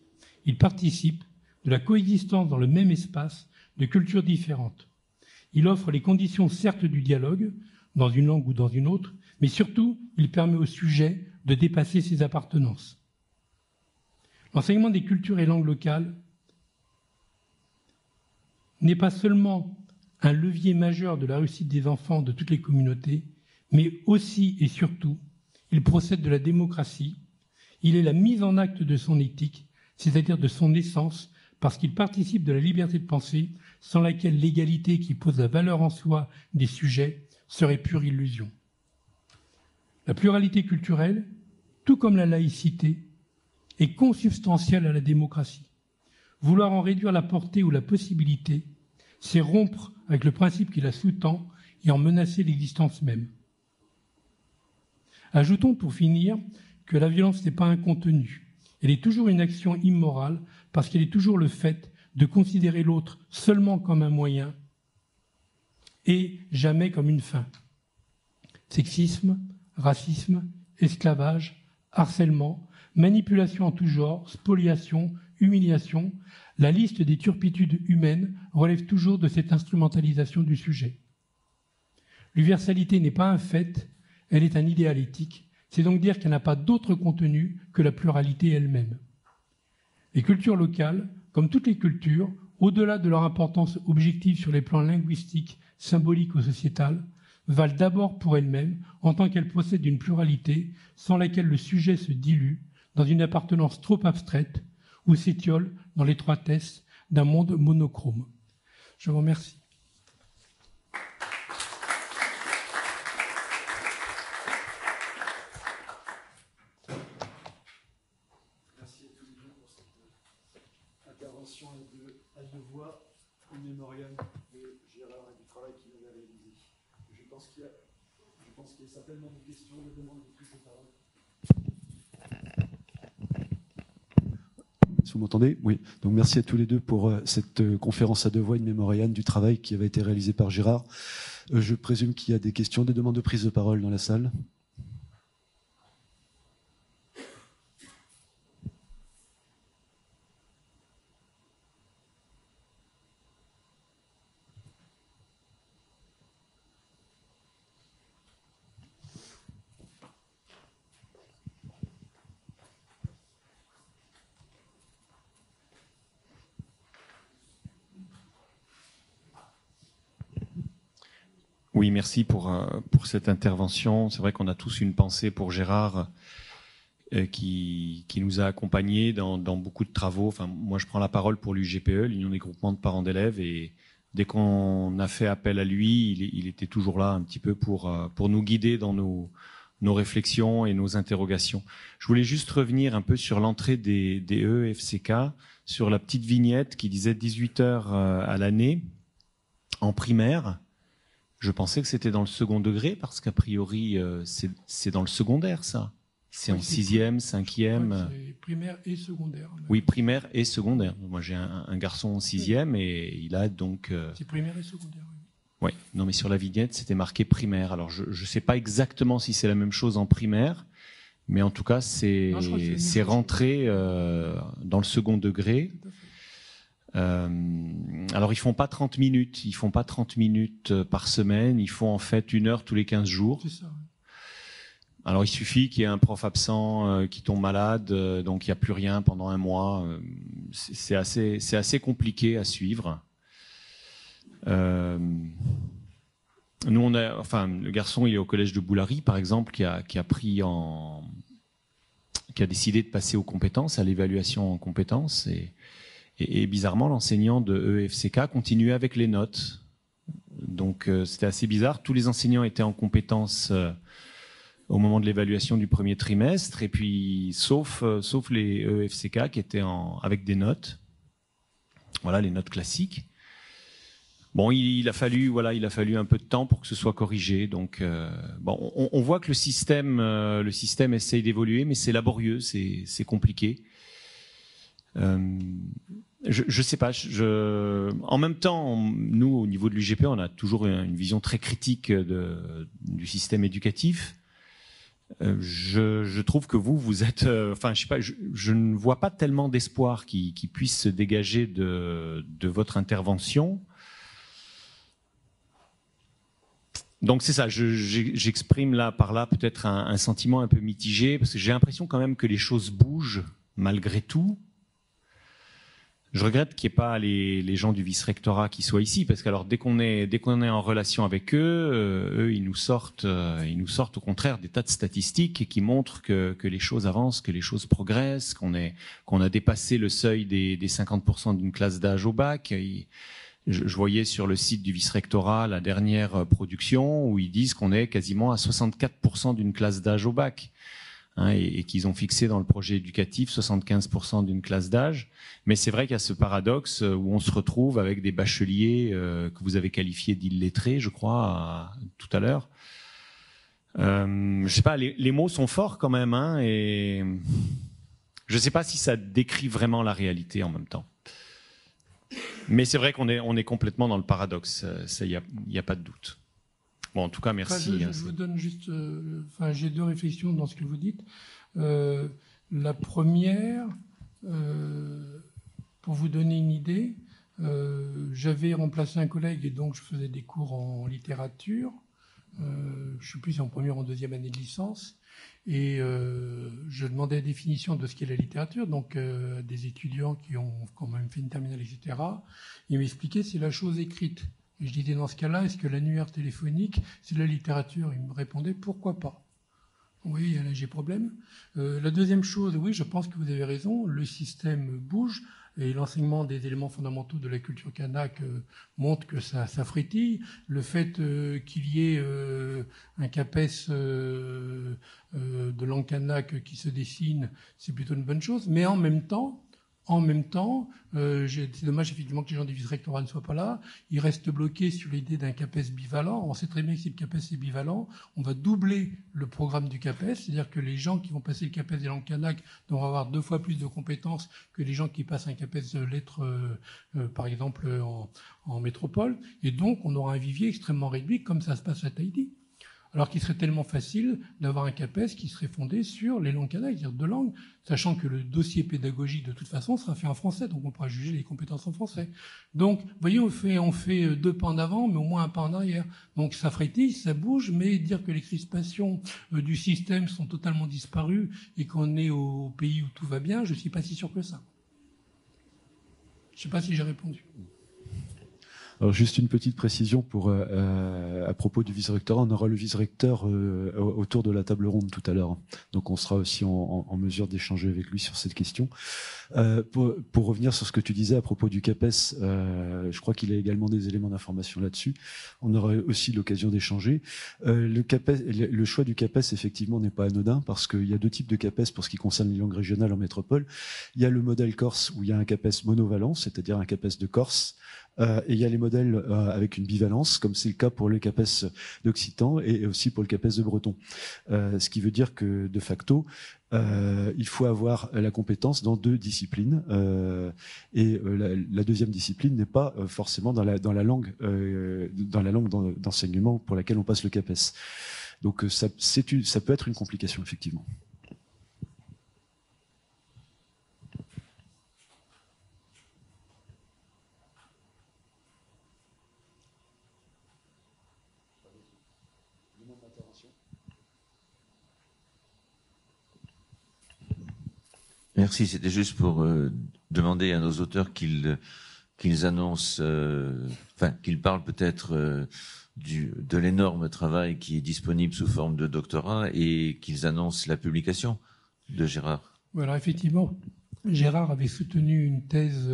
Il participe de la coexistence dans le même espace de cultures différentes. Il offre les conditions certes du dialogue, dans une langue ou dans une autre, mais surtout, il permet au sujet de dépasser ses appartenances. L'enseignement des cultures et langues locales n'est pas seulement un levier majeur de la réussite des enfants de toutes les communautés, mais aussi et surtout, il procède de la démocratie, il est la mise en acte de son éthique, c'est-à-dire de son essence, parce qu'il participe de la liberté de penser, sans laquelle l'égalité qui pose la valeur en soi des sujets serait pure illusion. La pluralité culturelle, tout comme la laïcité, est consubstantielle à la démocratie. Vouloir en réduire la portée ou la possibilité, c'est rompre avec le principe qui la sous-tend et en menacer l'existence même. Ajoutons pour finir que la violence n'est pas un contenu. Elle est toujours une action immorale parce qu'elle est toujours le fait de considérer l'autre seulement comme un moyen et jamais comme une fin. Sexisme, racisme, esclavage, harcèlement, manipulation en tout genre, spoliation, humiliation, la liste des turpitudes humaines relève toujours de cette instrumentalisation du sujet. L'universalité n'est pas un fait, elle est un idéal éthique, c'est donc dire qu'elle n'a pas d'autre contenu que la pluralité elle-même. Les cultures locales, comme toutes les cultures, au-delà de leur importance objective sur les plans linguistiques, symboliques ou sociétales, valent d'abord pour elles-mêmes en tant qu'elles possèdent une pluralité sans laquelle le sujet se dilue dans une appartenance trop abstraite ou s'étiole dans l'étroitesse d'un monde monochrome. Je vous remercie. Merci à tous les deux pour cette intervention à deux voix en mémorial de Gérard et du travail qu'il avait réalisé. Je pense qu'il y a certainement des questions, des demandes de prise de parole. Si vous m'entendez, oui. Donc merci à tous les deux pour cette conférence à deux voix, une mémorial du travail qui avait été réalisé par Gérard. Je présume qu'il y a des questions, des demandes de prise de parole dans la salle. Oui, merci pour cette intervention. C'est vrai qu'on a tous une pensée pour Gérard qui nous a accompagnés dans beaucoup de travaux. Enfin, moi, je prends la parole pour l'UGPE, l'Union des groupements de parents d'élèves, et dès qu'on a fait appel à lui, il était toujours là un petit peu pour nous guider dans nos réflexions et nos interrogations. Je voulais juste revenir un peu sur l'entrée des EFCK, sur la petite vignette qui disait 18 heures à l'année en primaire. Je pensais que c'était dans le second degré, parce qu'a priori, c'est dans le secondaire, ça. C'est en 6e, 5e. C'est primaire et secondaire. Oui, primaire et secondaire. Moi, j'ai un garçon en 6e et il a donc... C'est primaire et secondaire, oui. Oui, non, mais sur la vignette, c'était marqué primaire. Alors, je ne sais pas exactement si c'est la même chose en primaire, Mais en tout cas, c'est rentré dans le second degré. Alors, ils font pas 30 minutes. Ils font pas 30 minutes par semaine. Ils font en fait 1 heure tous les 15 jours. C'est ça. Alors, il suffit qu'il y ait un prof absent qui tombe malade, donc il n'y a plus rien pendant 1 mois. C'est assez compliqué à suivre. Nous, le garçon, il est au collège de Boulary, par exemple, qui a décidé de passer aux compétences, à l'évaluation en compétences, et bizarrement, l'enseignant de EFCK continuait avec les notes. Donc, c'était assez bizarre. Tous les enseignants étaient en compétences au moment de l'évaluation du premier trimestre, et puis sauf les EFCK qui étaient avec des notes. Voilà, les notes classiques. Bon, il a fallu un peu de temps pour que ce soit corrigé. Donc, on voit que le système essaye d'évoluer, mais c'est laborieux, c'est compliqué. Je sais pas. En même temps, nous, au niveau de l'UGP, on a toujours une vision très critique du système éducatif. Je trouve que vous êtes, je sais pas, je ne vois pas tellement d'espoir qui puisse se dégager de votre intervention. Donc c'est ça, j'exprime par là peut-être un sentiment un peu mitigé, parce que j'ai l'impression quand même que les choses bougent malgré tout. Je regrette qu'il n'y ait pas les gens du vice-rectorat qui soient ici, parce que alors dès qu'on est en relation avec eux, ils nous sortent au contraire des tas de statistiques qui montrent que les choses avancent, que les choses progressent, qu'on a dépassé le seuil des 50% d'une classe d'âge au bac. Je voyais sur le site du vice-rectorat la dernière production où ils disent qu'on est quasiment à 64% d'une classe d'âge au bac, hein, et qu'ils ont fixé dans le projet éducatif 75% d'une classe d'âge. Mais c'est vrai qu'il y a ce paradoxe où on se retrouve avec des bacheliers que vous avez qualifiés d'illettrés, je crois, tout à l'heure. Je sais pas, les mots sont forts quand même, hein, et je sais pas si ça décrit vraiment la réalité en même temps. Mais c'est vrai qu'on est complètement dans le paradoxe, ça, il y a pas de doute. Bon, en tout cas, merci. Je vous donne juste, j'ai 2 réflexions dans ce que vous dites. La première, pour vous donner une idée, j'avais remplacé un collègue et donc je faisais des cours en littérature. Je suis plus en première ou en 2e année de licence. Et je demandais la définition de ce qu'est la littérature, donc des étudiants qui ont quand même fait une terminale, etc. Ils m'expliquaient c'est la chose écrite. Et je disais dans ce cas-là, est-ce que l'annuaire téléphonique, c'est de la littérature? Ils me répondaient pourquoi pas. Oui, là j'ai problème. La deuxième chose, oui, je pense que vous avez raison, le système bouge. Et l'enseignement des éléments fondamentaux de la culture kanak montre que ça frétille. Le fait qu'il y ait un CAPES de langue kanak qui se dessine, c'est plutôt une bonne chose. Mais en même temps, c'est dommage effectivement que les gens du vice-rectorat ne soient pas là. Ils restent bloqués sur l'idée d'un CAPES bivalent. On sait très bien que si le CAPES est bivalent, on va doubler le programme du CAPES, c'est-à-dire que les gens qui vont passer le CAPES des langues kanak vont avoir 2 fois plus de compétences que les gens qui passent un CAPES de lettres, par exemple en métropole. Et donc, on aura un vivier extrêmement réduit, comme ça se passe à Tahiti. Alors qu'il serait tellement facile d'avoir un CAPES qui serait fondé sur les langues kanak, c'est-à-dire 2 langues, sachant que le dossier pédagogique de toute façon sera fait en français, donc on pourra juger les compétences en français. Donc, vous voyez, on fait 2 pas en avant, mais au moins un pas en arrière. Donc ça frétille, ça bouge, mais dire que les crispations du système sont totalement disparues et qu'on est au pays où tout va bien, je ne suis pas si sûr que ça. Je ne sais pas si j'ai répondu. Alors juste une petite précision à propos du vice-rectorat. On aura le vice-recteur autour de la table ronde tout à l'heure. Donc on sera aussi en mesure d'échanger avec lui sur cette question. Pour revenir sur ce que tu disais à propos du CAPES, je crois qu'il y a également des éléments d'information là-dessus. On aura aussi l'occasion d'échanger. Le choix du CAPES, effectivement, n'est pas anodin parce qu'il y a 2 types de CAPES pour ce qui concerne les langues régionales en métropole. Il y a le modèle corse où il y a un CAPES monovalent, c'est-à-dire un CAPES de Corse. Et il y a les modèles avec une bivalence, comme c'est le cas pour le CAPES d'Occitan et aussi pour le CAPES de Breton. Ce qui veut dire que, de facto, il faut avoir la compétence dans 2 disciplines. Et la deuxième discipline n'est pas forcément dans la langue d'enseignement pour laquelle on passe le CAPES. Donc ça peut être une complication, effectivement. demande d'intervention. Merci, c'était juste pour demander à nos auteurs qu'ils annoncent, qu'ils parlent peut-être de l'énorme travail qui est disponible sous forme de doctorat et qu'ils annoncent la publication de Gérard. Alors effectivement, Gérard avait soutenu une thèse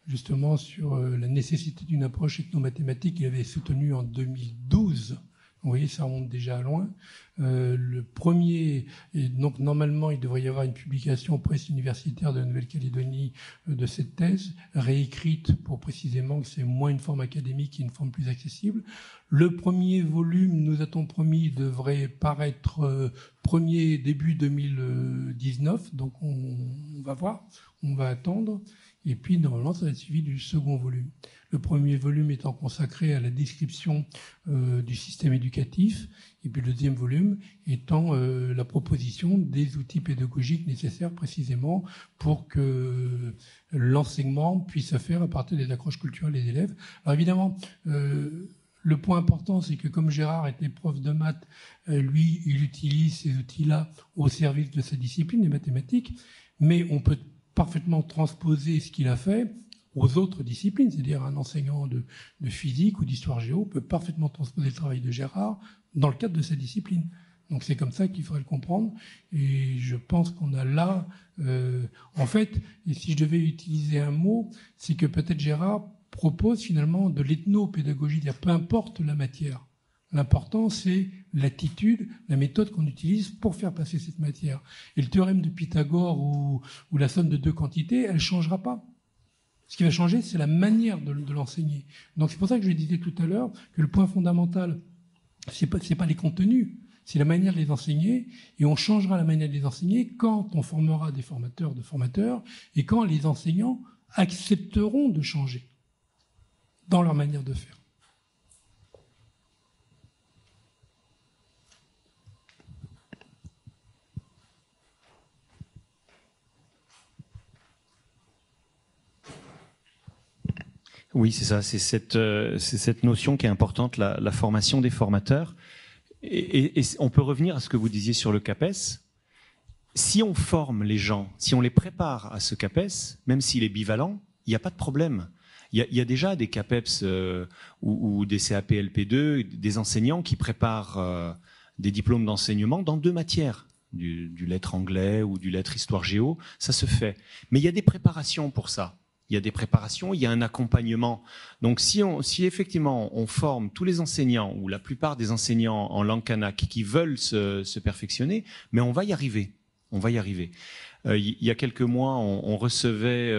justement sur la nécessité d'une approche ethnomathématique. Il avait soutenu en 2012. Vous voyez, ça remonte déjà loin. Le premier, et donc normalement, il devrait y avoir une publication aux presses universitaires de la Nouvelle-Calédonie de cette thèse, réécrite pour précisément que c'est moins une forme académique et une forme plus accessible. Le premier volume, nous a-t-on promis, devrait paraître début 2019, donc on va voir, on va attendre. Et puis, normalement, ça va être suivi du second volume. Le premier volume étant consacré à la description du système éducatif, et puis le deuxième volume étant la proposition des outils pédagogiques nécessaires précisément pour que l'enseignement puisse se faire à partir des accroches culturelles des élèves. Alors évidemment, le point important, c'est que comme Gérard était prof de maths, lui, il utilise ces outils-là au service de sa discipline, les mathématiques, mais on peut parfaitement transposer ce qu'il a fait aux autres disciplines, c'est-à-dire un enseignant de physique ou d'histoire géo peut parfaitement transposer le travail de Gérard dans le cadre de sa discipline. Donc c'est comme ça qu'il faudrait le comprendre, et je pense qu'on a là, en fait, et si je devais utiliser un mot, c'est que peut-être Gérard propose finalement de l'ethnopédagogie, c'est-à-dire peu importe la matière. L'important, c'est l'attitude, la méthode qu'on utilise pour faire passer cette matière. Et le théorème de Pythagore ou la somme de deux quantités, elle ne changera pas. Ce qui va changer, c'est la manière de l'enseigner. Donc c'est pour ça que je disais tout à l'heure que le point fondamental, c'est pas les contenus, c'est la manière de les enseigner. Et on changera la manière de les enseigner quand on formera des formateurs de formateurs et quand les enseignants accepteront de changer dans leur manière de faire. Oui, c'est ça. C'est cette notion qui est importante, la formation des formateurs. Et on peut revenir à ce que vous disiez sur le CAPES. Si on forme les gens, si on les prépare à ce CAPES, même s'il est bivalent, il n'y a pas de problème. Il y a déjà des CAPEPS ou des CAP LP2, des enseignants qui préparent des diplômes d'enseignement dans deux matières, du lettre anglais ou du lettre histoire géo. Ça se fait. Mais il y a des préparations pour ça. Il y a des préparations, il y a un accompagnement. Donc si effectivement on forme tous les enseignants ou la plupart des enseignants en langue kanak qui veulent se perfectionner, mais on va y arriver. On va y arriver. Il y a quelques mois, on recevait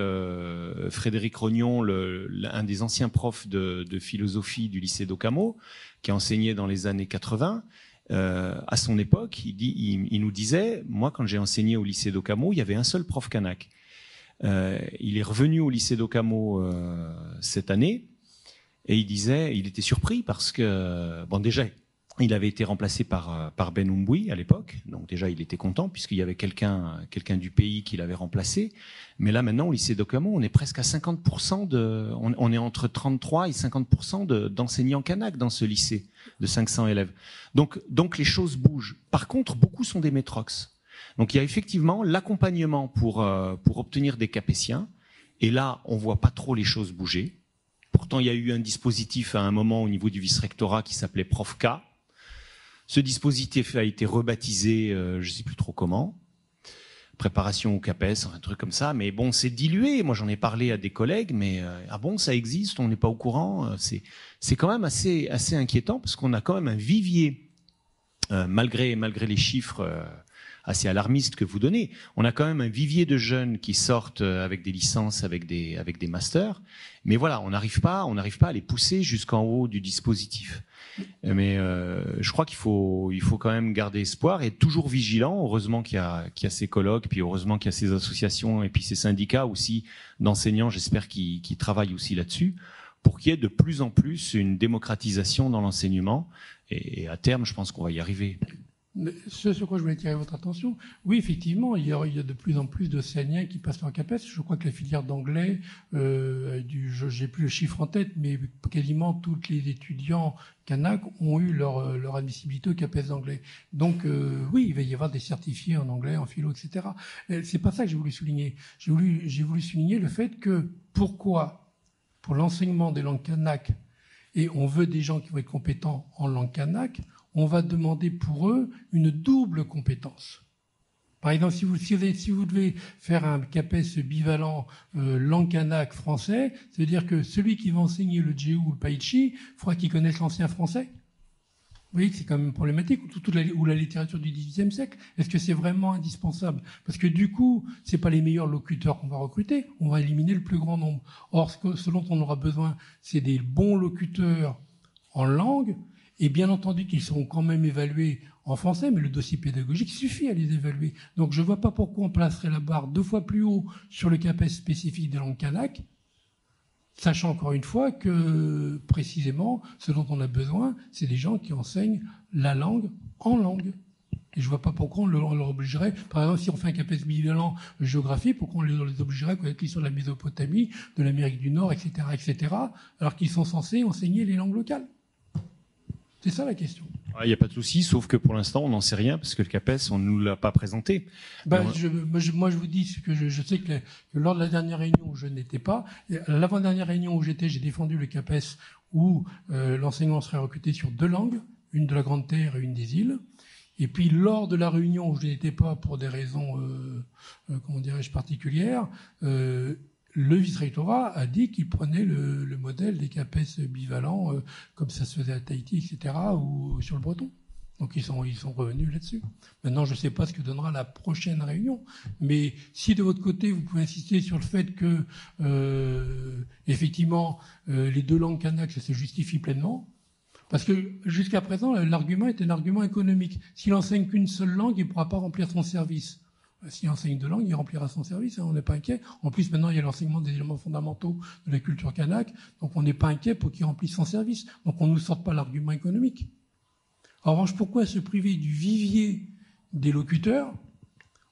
Frédéric Rognon, un des anciens profs de philosophie du lycée d'Occamo, qui a enseigné dans les années 80. À son époque, il nous disait, moi quand j'ai enseigné au lycée d'Occamo, il y avait un seul prof kanak. Il est revenu au lycée d'Occamo cette année et il était surpris parce que, bon, déjà, il avait été remplacé par Ben Umboui à l'époque, donc déjà il était content puisqu'il y avait quelqu'un du pays qui l'avait remplacé. Mais là maintenant au lycée d'Occamo, on est presque à 50% on est entre 33 et 50% d'enseignants kanak dans ce lycée de 500 élèves. Donc les choses bougent. Par contre, beaucoup sont des métrox. Donc il y a effectivement l'accompagnement pour obtenir des capétiens. Et là, on voit pas trop les choses bouger. Pourtant, il y a eu un dispositif à un moment au niveau du vice-rectorat qui s'appelait Prof-K. Ce dispositif a été rebaptisé, je sais plus trop comment, préparation au CAPES, un truc comme ça. Mais bon, c'est dilué. Moi, j'en ai parlé à des collègues, mais ah bon, ça existe, on n'est pas au courant. C'est quand même assez inquiétant parce qu'on a quand même un vivier, malgré les chiffres assez alarmiste que vous donnez. On a quand même un vivier de jeunes qui sortent avec des licences, avec des masters. Mais voilà, on n'arrive pas à les pousser jusqu'en haut du dispositif. Mais je crois qu'il faut quand même garder espoir et être toujours vigilant. Heureusement qu'il y a ces colloques, puis heureusement qu'il y a ces associations et puis ces syndicats aussi d'enseignants, j'espère qu'ils travaillent aussi là-dessus, pour qu'il y ait de plus en plus une démocratisation dans l'enseignement. Et à terme, je pense qu'on va y arriver. Ce sur quoi je voulais attirer votre attention, oui, effectivement, il y a de plus en plus d'Océaniens qui passent leur CAPES. Je crois que la filière d'anglais, j'ai plus le chiffre en tête, mais quasiment tous les étudiants Kanak ont eu leur admissibilité au CAPES d'anglais. Donc, oui, il va y avoir des certifiés en anglais, en philo, etc. C'est pas ça que j'ai voulu souligner. J'ai voulu souligner le fait que pourquoi, pour l'enseignement des langues Kanak, et on veut des gens qui vont être compétents en langue Kanak, on va demander pour eux une double compétence. Par exemple, si vous devez faire un CAPES bivalent langue kanak français, ça veut dire que celui qui va enseigner le Jéhu ou le Paichi, il faudra qu'il connaisse l'ancien français. Vous voyez que c'est quand même problématique, ou la littérature du XVIIIe siècle. Est-ce que c'est vraiment indispensable? Parce que du coup, c'est pas les meilleurs locuteurs qu'on va recruter, on va éliminer le plus grand nombre. Or, ce dont on aura besoin, c'est des bons locuteurs en langue, et bien entendu qu'ils seront quand même évalués en français, mais le dossier pédagogique suffit à les évaluer. Donc je ne vois pas pourquoi on placerait la barre 2 fois plus haut sur le CAPES spécifique des langues kanak, sachant encore une fois que précisément ce dont on a besoin, c'est des gens qui enseignent la langue en langue. Et je ne vois pas pourquoi on leur obligerait, par exemple si on fait un CAPES bivalent géographie, pourquoi on les obligerait à connaître l'histoire de la Mésopotamie, de l'Amérique du Nord, etc., alors qu'ils sont censés enseigner les langues locales. C'est ça la question. Il n'y a pas de souci, sauf que pour l'instant, on n'en sait rien, parce que le CAPES, on ne nous l'a pas présenté. Moi, je vous dis que je sais que lors de la dernière réunion où je n'étais pas, l'avant-dernière réunion où j'étais, j'ai défendu le CAPES où l'enseignement serait recruté sur 2 langues, une de la Grande Terre et une des îles. Et puis, lors de la réunion où je n'étais pas pour des raisons, comment dirais-je, particulières, le vice-rectorat a dit qu'il prenait le modèle des CAPES bivalents, comme ça se faisait à Tahiti, etc., ou sur le Breton. Donc ils sont revenus là-dessus. Maintenant, je ne sais pas ce que donnera la prochaine réunion, mais si de votre côté, vous pouvez insister sur le fait que, effectivement, les 2 langues kanak, ça se justifie pleinement, parce que jusqu'à présent, l'argument était un argument économique. S'il enseigne qu'une seule langue, il ne pourra pas remplir son service. S'il enseigne 2 langues, il remplira son service, hein, on n'est pas inquiet. En plus, maintenant, il y a l'enseignement des éléments fondamentaux de la culture kanak, donc on n'est pas inquiet pour qu'il remplisse son service. Donc on ne nous sort pas l'argument économique. En revanche, pourquoi se priver du vivier des locuteurs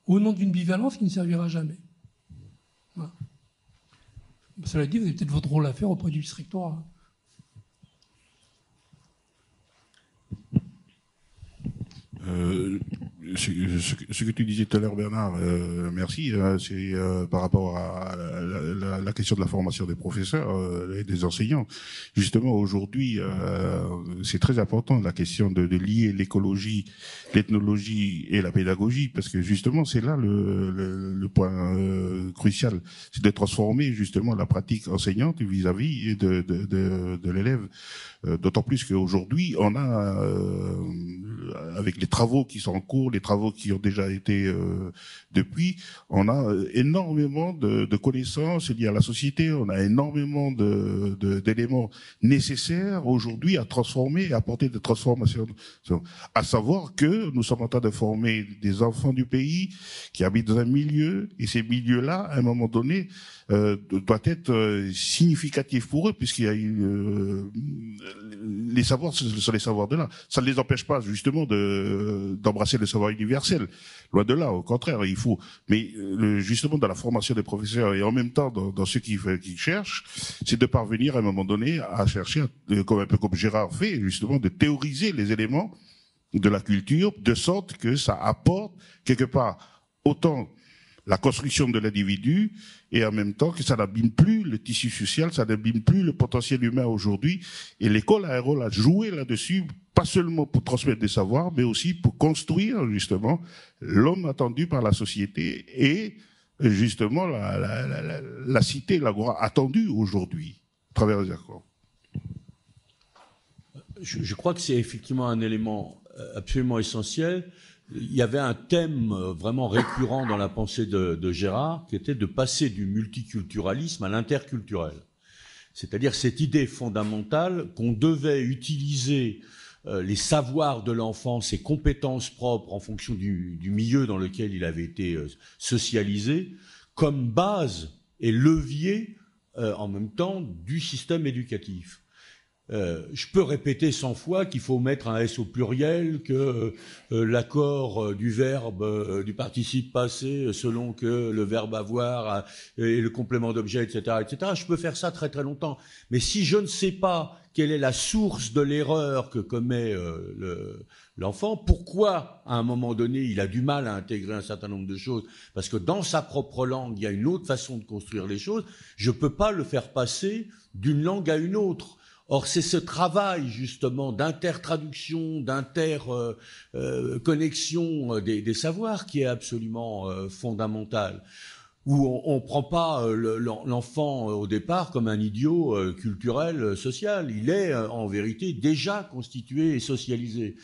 au nom d'une bivalence qui ne servira jamais? Voilà. Cela dit, vous avez peut-être votre rôle à faire auprès du vice-rectorat. Ce que tu disais tout à l'heure, Bernard, merci, c'est par rapport à la question de la formation des professeurs et des enseignants. Justement, aujourd'hui, c'est très important la question de lier l'écologie, l'ethnologie et la pédagogie, parce que justement, c'est là le point crucial, c'est de transformer justement la pratique enseignante vis-à-vis de l'élève. D'autant plus qu'aujourd'hui, on a, avec les travaux qui sont en cours, les travaux qui ont déjà été depuis, on a énormément de connaissances liées à la société, on a énormément d'éléments nécessaires aujourd'hui à transformer et apporter des transformations. À savoir que nous sommes en train de former des enfants du pays qui habitent dans un milieu, et ces milieux-là, à un moment donné, doit être significatif pour eux, puisqu'il y a les savoirs, ce sont les savoirs de là. Ça ne les empêche pas justement d'embrasser le savoir universel. Loin de là, au contraire, il faut. Mais justement dans la formation des professeurs et en même temps dans ceux qui cherchent, c'est de parvenir à un moment donné à chercher, comme un peu comme Gérard fait, justement, de théoriser les éléments de la culture de sorte que ça apporte quelque part autant la construction de l'individu et en même temps que ça n'abîme plus le tissu social, ça n'abîme plus le potentiel humain aujourd'hui. Et l'école a un rôle à jouer là-dessus, pas seulement pour transmettre des savoirs, mais aussi pour construire justement l'homme attendu par la société et justement la cité, l'agora attendue aujourd'hui, à travers les accords. Je crois que c'est effectivement un élément absolument essentiel. Il y avait un thème vraiment récurrent dans la pensée de Gérard, qui était de passer du multiculturalisme à l'interculturel. C'est-à-dire cette idée fondamentale qu'on devait utiliser les savoirs de l'enfant, ses compétences propres en fonction du milieu dans lequel il avait été socialisé, comme base et levier en même temps du système éducatif. Je peux répéter 100 fois qu'il faut mettre un S au pluriel, que l'accord du verbe, du participe passé, selon que le verbe avoir et le complément d'objet, etc., etc. Je peux faire ça très très longtemps. Mais si je ne sais pas quelle est la source de l'erreur que commet l'enfant, pourquoi à un moment donné il a du mal à intégrer un certain nombre de choses, parce que dans sa propre langue il y a une autre façon de construire les choses, je ne peux pas le faire passer d'une langue à une autre. Or, c'est ce travail, justement, d'intertraduction, d'interconnexion des savoirs qui est absolument fondamental. Où on prend pas l'enfant au départ comme un idiot culturel, social. Il est en vérité déjà constitué et socialisé.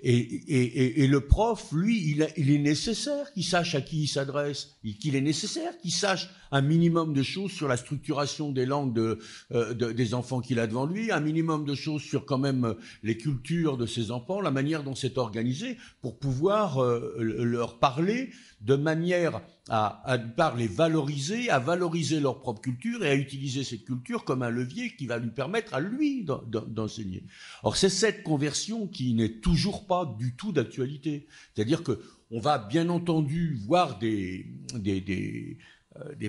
Et le prof, lui, il est nécessaire qu'il sache à qui il s'adresse, qu'il est nécessaire qu'il sache un minimum de choses sur la structuration des langues des enfants qu'il a devant lui, un minimum de choses sur quand même les cultures de ses enfants, la manière dont c'est organisé, pour pouvoir leur parler de manière à les valoriser, à valoriser leur propre culture et à utiliser cette culture comme un levier qui va lui permettre à lui d'enseigner. Or, c'est cette conversion qui n'est toujours pas du tout d'actualité. C'est-à-dire que on va bien entendu voir des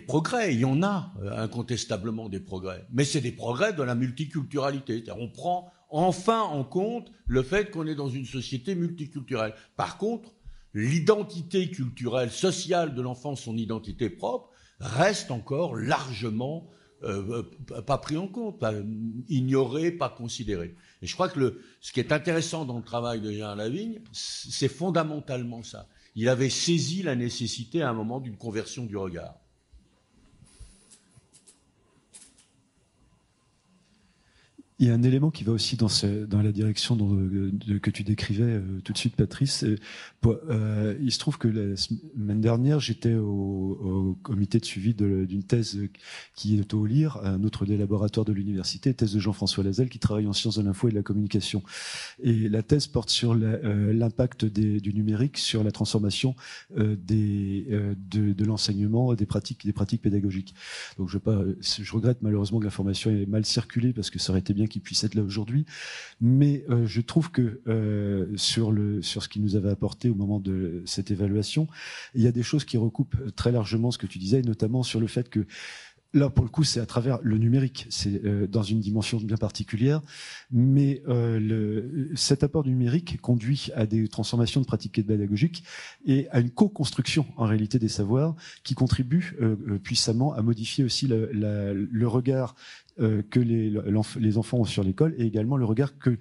progrès, il y en a incontestablement des progrès, mais c'est des progrès de la multiculturalité. C'est-à-dire on prend enfin en compte le fait qu'on est dans une société multiculturelle. Par contre, l'identité culturelle, sociale de l'enfant, son identité propre, reste encore largement pas pris en compte, pas ignoré, pas considéré. Et je crois que ce qui est intéressant dans le travail de Gérard Lavigne, c'est fondamentalement ça. Il avait saisi la nécessité à un moment d'une conversion du regard. Il y a un élément qui va aussi dans la direction que tu décrivais tout de suite, Patrice. Il se trouve que la semaine dernière, j'étais au comité de suivi d'une thèse qui est au LIR, un autre des laboratoires de l'université, thèse de Jean-François Lazel, qui travaille en sciences de l'info et de la communication. Et la thèse porte sur l'impact du numérique sur la transformation de l'enseignement, des pratiques pédagogiques. Donc je regrette malheureusement que l'information ait mal circulé, parce que ça aurait été bien qu'il puisse être là aujourd'hui, mais je trouve que sur ce qu'il nous avait apporté au moment de cette évaluation, il y a des choses qui recoupent très largement ce que tu disais, notamment sur le fait que là, pour le coup, c'est à travers le numérique, c'est dans une dimension bien particulière, mais cet apport du numérique conduit à des transformations de pratiques pédagogiques et à une co-construction, en réalité, des savoirs qui contribuent puissamment à modifier aussi le regard que les enfants ont sur l'école, et également le regard que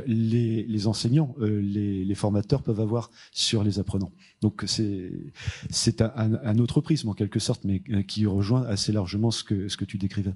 les enseignants, les formateurs peuvent avoir sur les apprenants. Donc c'est un autre prisme en quelque sorte, mais qui rejoint assez largement ce que tu décrivais.